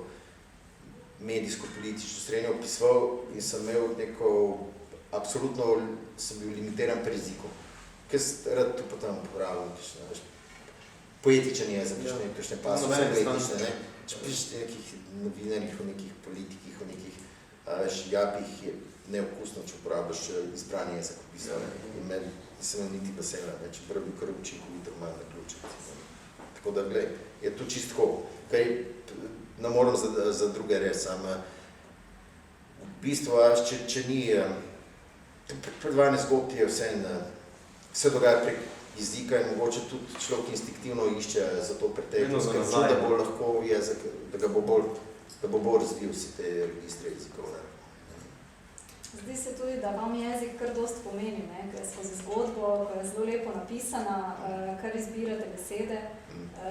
medijsko-politično srednjo opisoval in sem imel neko, absolutno sem bil limitiran pri jeziku. Ker rad tu pa tam uporabljam, poetičen jezik, kakšne pasove poetične, ne. Če pišeš nekih novinarjih, o nekih politikih, o nekih japih, je neokusno, če uporabljaš izbrani jezik opisal, ne. In meni nisem niti vesela, ne, čeprav bil kar učinkovit roman na ključe. Tako da, glej, je to čisto tako, kaj ne moram za druge res, samo v bistvu, če ni, predvajanje zgodb je vse dogaja prek jezika in mogoče tudi človek instinktivno išče za to preteklost, ker čuti, da bo lahko jezik, da bo bolj razvil vse te registre jezikov. Zdi se tudi, da vam jezik kar dosti pomeni, ne? Ker skozi zgodbo, ko je zelo lepo napisana, kar izbirate besede,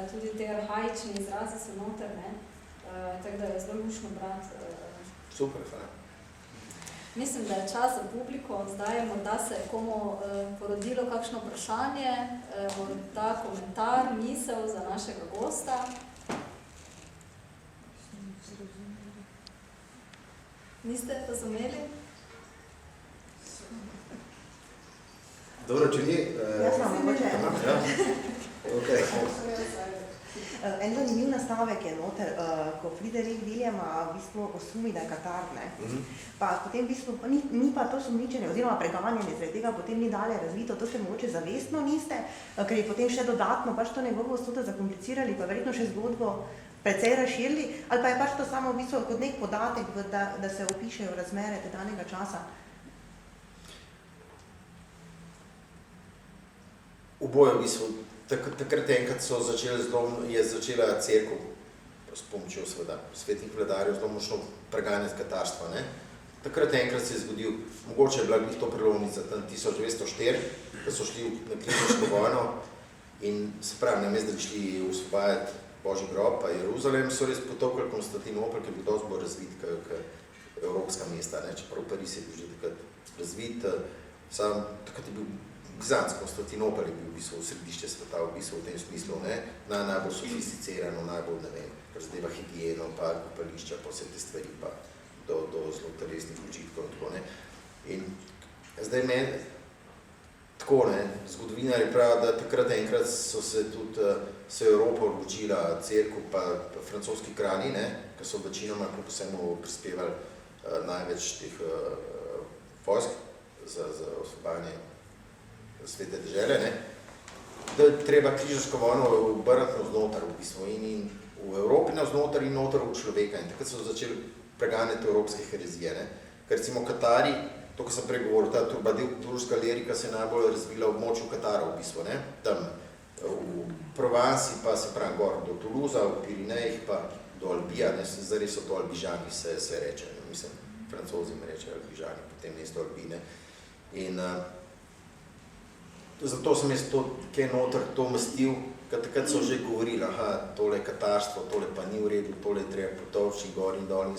tudi te arhaični izrazi so noter, ne? Tako da je zelo lušno brati. Super, hvala. Mislim, da je čas za publiko, zdaj morda se je komu porodilo kakšno vprašanje, morda komentar, misel za našega gosta. Niste razumeli? Dobro, če ni... Jaz sem mogoče eno. Ja? Okay. En zanimiv nastavek je noter, ko Friedrich Williama v bistvu osumi, da je Katar, ne? Pa potem v bistvu ni pa to sumničenje oziroma preganjanje, zaradi tega potem ni dalje razvito, to ste mogoče zavestno niste, ker je potem še dodatno pač to njegovo usodo zakomplicirali, pa verjetno še zgodbo precej razširili, ali pa je pač to samo v bistvu kot nek podatek, da se opišejo razmere tedanjega časa? Oboje v bistvu. Takrat enkrat je začela cerkev s pomočjo seveda svetnih vladarjev zelo močno preganjati katarstva, ne. Takrat enkrat se je zgodil, mogoče je bila glih to prelomnica tam 1904, ko so šli na Križniško vojno in se pravi, namesto da bi šli osvobajati Božji grob pa Jeruzalem, so res potokali Konstantinopel, ki je bil dosti bolj razvit kot evropska mesta, ne. Čeprav Pariz je bil že takrat razvit, sam takrat je bil Bizanc, Konstantinopel je bil v bistvu središče sveta, v bistvu v tem smislu, ne, najbolj sofisticirano, najbolj, ne vem, razdeva higieno, pa kopališča, pa vse te stvari, pa do zelo telesnih učitkov in tako, ne. In zdaj tako, ne, zgodovinari pravijo, da takrat enkrat so se tudi se Evropa odločila, cerkev pa francoski kralji, ne, ki so večinoma kljub vsemu prispevali največ teh vojsk za osvobajanje svete dežele, ne, da je treba križarsko vojno obrniti navznoter v bistvu in v Evropi navznoter in noter v človeka. In takrat so začeli preganjati evropske herezije, ne. Ker recimo Katari, to, ko sem prej govoril, ta turbadurska lirika se je najbolj razvila v območju Katara v bistvu, ne, tam v Provansi pa se pravi gor do Toulousa, v Pirinejih pa do Albija, ne, zdaj so to Albižani se reče, ne, mislim, Francozi mi reče Albižani, potem mesto Albine. In zato sem jaz to, kaj noter to mastil, ker takrat so že govorili, aha, tole je katarstvo, tole pa ni v redu, tole je treba potovči gor in dol,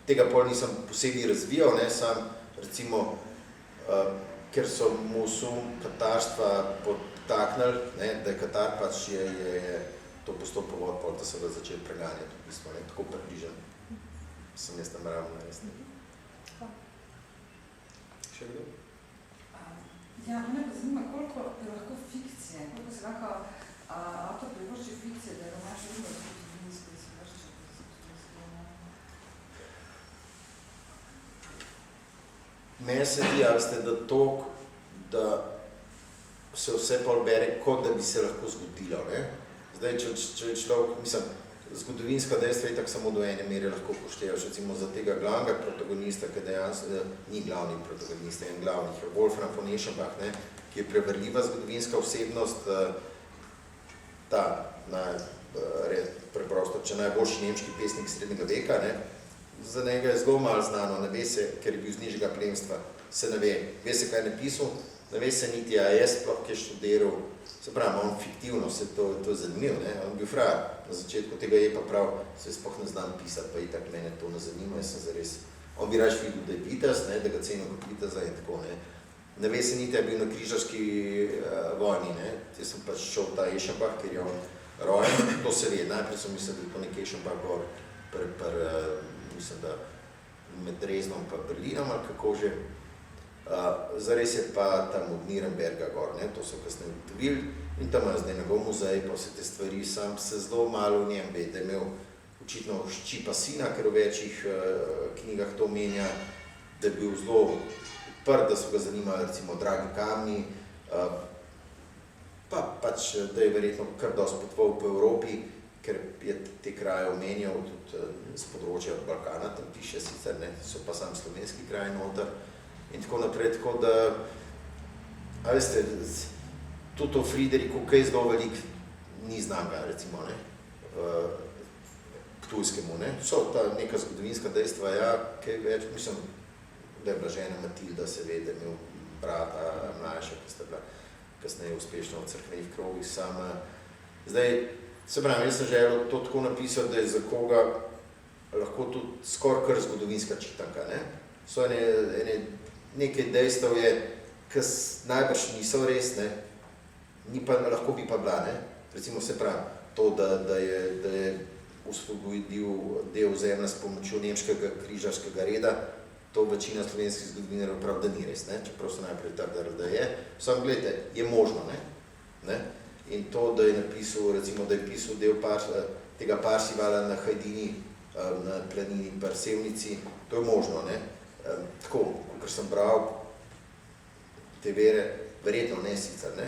tega pol nisem posebej razvijal, ne, sam recimo, ker so Mosul katarstva podtaknili, ne, da je Katar pač je to postopovod pol, da so ga začeli preganjati v bistvu, ne, tako približen. Sem jaz nameraval narediti. Še kdo? Ja, mene pa zanima, koliko je lahko fikcije, koliko se lahko avtor privošči fikcije, da je roman še drugo zgodovinsko, da se vršče zgodovinsko. Meni se di, da to, da se vse pol bere, kot da bi se lahko zgodilo, ne? Zdaj, če človek, mislim, zgodovinska dejstva je tako samo do ene mere lahko poštevaš, recimo za tega glavnega protagonista, ki dejansko ni glavni protagonist, en glavnih, Wolfram von Eschenbach, ne, ki je preverljiva zgodovinska osebnost, ta preprosto, če najboljši nemški pesnik srednjega veka, ne, za njega je zelo malo znano, ne ve se, ker je bil z nižjega plemstva, se ne ve se, kaj je napisal, ne ve se niti, a je sploh, ki je študiral, se pravi, on fiktivno, se to je zanimiv, ne, on bil frajer, na začetku tega je pa prav, se sploh ne znam pisati, pa itak mene to ne zanima, jaz sem zares, on bi rač videl, da je Vitez, ne, da ga cenijo kot Viteza in tako, ne, ne ve se niti, a je bil na križarski vojni, ne, jaz sem pač šel v ta Eschenbach, ker je on rojen, to se ve, najprej sem mislil, da je to nek Eschenbach gor, mislim, da med Dresdom pa Berlinom, ali kako že, zares je pa tam od Nürnberga gor, ne, to so kasneje ugotovili in tam je zdaj njegov muzej, pa vse te stvari, sam se zelo malo v njem ve, da je imel očitno ščipa sina, ker v večjih knjigah to menja, da je bil zelo odprt, da so ga zanimali recimo dragi kamni, pa pač, da je verjetno kar dosti potoval po Evropi, ker je te kraje omenjal tudi z področja Balkana, tam piše sicer, ne, so pa sam slovenski kraj noter in tako naprej, tako da, a veste, tudi o Frideriku, kaj zelo velik ni znanga, recimo, ne, Ptujskemu, ne, so ta neka zgodovinska dejstva, ja, kaj več, mislim, da je bila žena Matilda, se ve, da je imel brata mlajša, ki sta bila kasneje uspešno v cerkvenih krogih, sama, zdaj, se pravi, jaz sem želel to tako napisati, da je za koga lahko tudi skoraj kar zgodovinska čitanka, ne, so nekaj dejstev je, ki najbrž niso res, ne, lahko bi pa bila, ne, recimo se pravi, to, da je osvobodil del zemlje s pomočjo nemškega križarskega reda, to večina slovenskih zgodovinarjev pravi, da ni res, ne, čeprav so najprej trdili, da je, samo gledajte, je možno, ne, in to, da je napisal, recimo, da je pisal del tega Parsivala na Hajdini, na planini Parsevnici, to je možno, ne, tako, ker sem bral te vere, verjetno ne sicer, ne,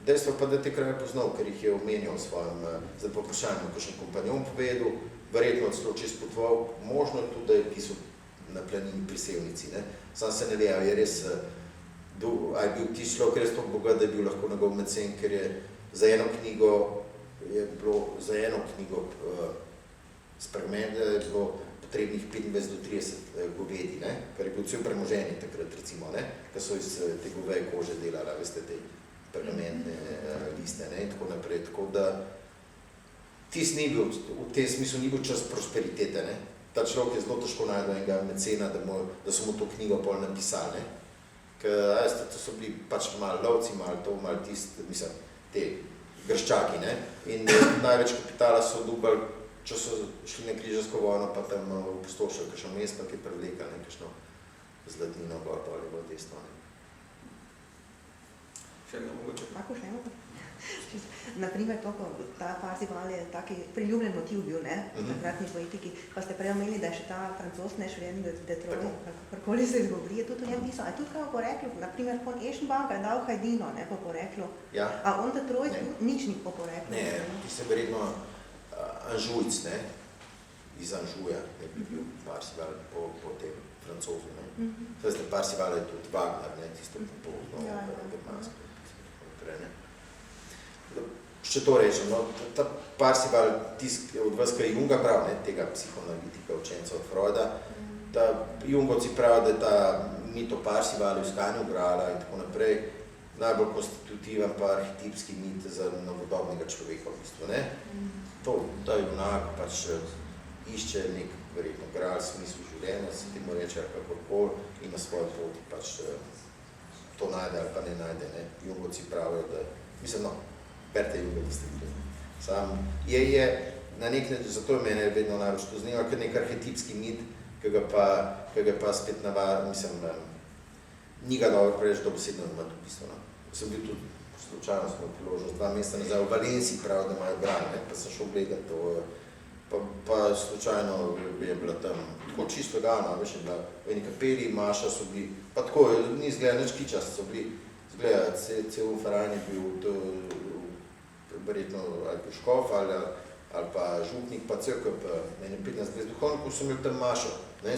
dejstvo pa, da te kraje poznal, ker jih je omenjal v svojem, zdaj pa vprašanju, kakšen kompanjon povedal, verjetno celo čez potoval, možno tudi, da je pisal na planini pri Sevnici, ne, sam se ne ve, je res, a je bil tisti človek res toliko bogat, da je bil lahko njegov mecen, ker je za eno knjigo, spremenjeno, je bilo potrebnih 25 do 30 govedi, ne, kar je bil cel premoženje takrat, recimo, ne, ker so iz te goveje kože delala, veste, te pergamentne liste, ne, in tako naprej, tako da tisti ni bil, v tem smislu ni bil čas prosperitete, ne, ta človek je zelo težko najdel enega mecena, da so mu to knjigo pol napisali, ne, ker, veste, to so bili pač malo lovci, malo to, malo tisti, mislim, te grščaki, ne, in največ kapitala so dubali, če so šli na križarsko vojno, pa tam opustošili kakšno mesto, ki je prevlekal, ne, kakšno zlatnino gor ali bo desno, ne. Še eno mogoče. Lahko še eno? Naprimer, to, ko ta Parzival je taki priljubljen motiv bil, ne, v takratni poetiki, pa ste prej omenili, da je še ta Francoz Nešren Detroit, kakorkoli se izgovori, je tudi v njem pisal. A tudi kaj o poreklu, naprimer, von Eschenbach je dal Hajdino, ne, po poreklu. Ja. A on Detroit nič ni po poreklu. Ne, ti se verjetno Anžujc, ne, iz Anžuja, ne bi bil Parzival po tem Francozu, ne. Zdaj, Parzival je tudi Wagner, ne, tisto popolno, germansko, ne. Še to rečem, no, ta Parzival, od vas, ki je Junga bral, ne, tega psihoanalitika, učenca od Freuda, da Jungovci pravijo, da ta mit o Parzivalu, iskanju grala in tako naprej, najbolj konstitutiven pa arhetipski mit za novodobnega človeka v bistvu, ne. To, da junak pač išče nek, verjetno, gral smisel življenja, se temu reče, kakorkoli, ima svoje poti, pač to najde ali pa ne najde, ne. Jungovci pravijo, da, mislim, no, Berte Junga, da ste bili. Sam je na nek način, zato je mene vedno najbolj to zanima, kot nek arhetipski mit, ki ga pa spet navajam, mislim, ni ga dobro preveč dobesedno imati v bistvu. Sem bil tudi, slučajno smo priložnost 2 meseca nazaj v Valenciji, pravi, da imajo branje, pa sem šel gledat to, pa slučajno je bila tam tako čisto gana, veš, je bila v eni kapeli, Maša so bili, pa tako, ni izgleda nič kičast, so bili, izgleda, cel Faran je bil, verjetno ali škof ali pa župnik, pa cel kup, meni 15-20 duhovnikov, sem imel tam Mašo, ne,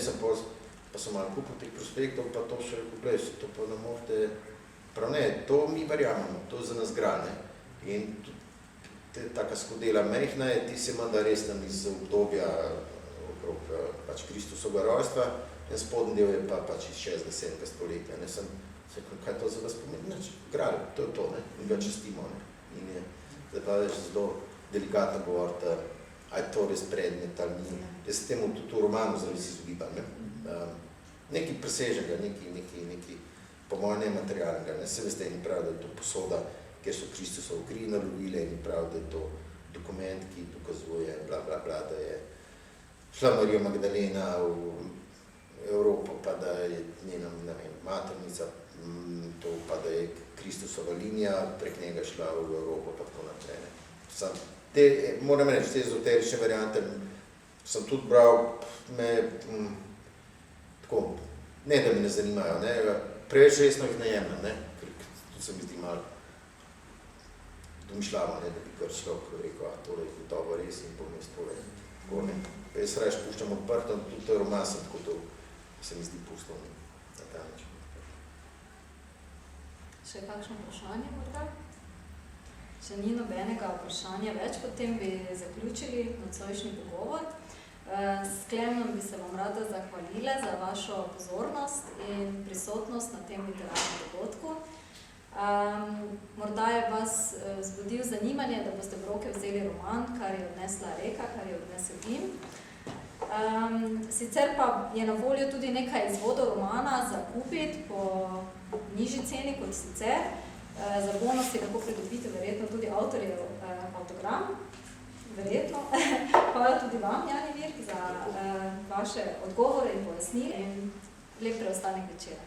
pa sem malo kupil teh prospektov, pa to še rekel, glej, to pa ne morate, prav ne, to mi verjamemo, to je za nas gral, ne, in taka skodela mehna je, ti se manda res tam iz obdobja okrog pač Kristusovega rojstva, in spodnji del je pa pač iz 60-70 stoletja, ne, sem rekel, kaj to za vas pomeni, neč, gral, to je to, ne, in ga čestimo, ne, in je, zdaj pa več zelo delikatno govoriti, a je to res predmet ali ni. Jaz se temu tudi v romanu zelo izogibam, ne. Nekaj preseženega, nekaj po mojem nematerialnega, ne. Se veste, eni pravi, da je to posoda, kjer so Kristusov kri nalovile, eni pravi, da je to dokument, ki dokazuje, bla, bla, bla, da je šla Marija Magdalena v Evropo, pa da je njena, ne vem, maternica, to pa da je Kristusova linija prek njega šla v Evropo, pa tako naprej, ne. Moram reči, te ezoterične variante sem tudi bral, tako, ne da me ne zanimajo, ne, preveč resno jih ne jemljem, ne, ker tudi se mi zdi malo domišljavo, ne, da bi kar človek rekel, tole je gotovo res in bom jaz tole, tako, ne. Pa jaz raje puščam odprto, tudi to roman sem tako to, se mi zdi pustil na ta način. Še kakšno vprašanje morda? Če ni nobenega vprašanja več, potem bi zaključili nocojšnji pogovor. S Klemnom bi se vam rada zahvalila za vašo pozornost in prisotnost na tem literarnem dogodku. Morda je vas vzbudil zanimanje, da boste v roke vzeli roman, Kar je odnesla reka, kar je odnesel dim. Sicer pa je na voljo tudi nekaj izvodov romana za kupiti po nižji ceni kot sicer. Za bonus si lahko pridobite verjetno tudi avtorjev avtogram. Verjetno. Hvala tudi vam, Jani Virk, za vaše odgovore in pojasnile in lep preostanek večera.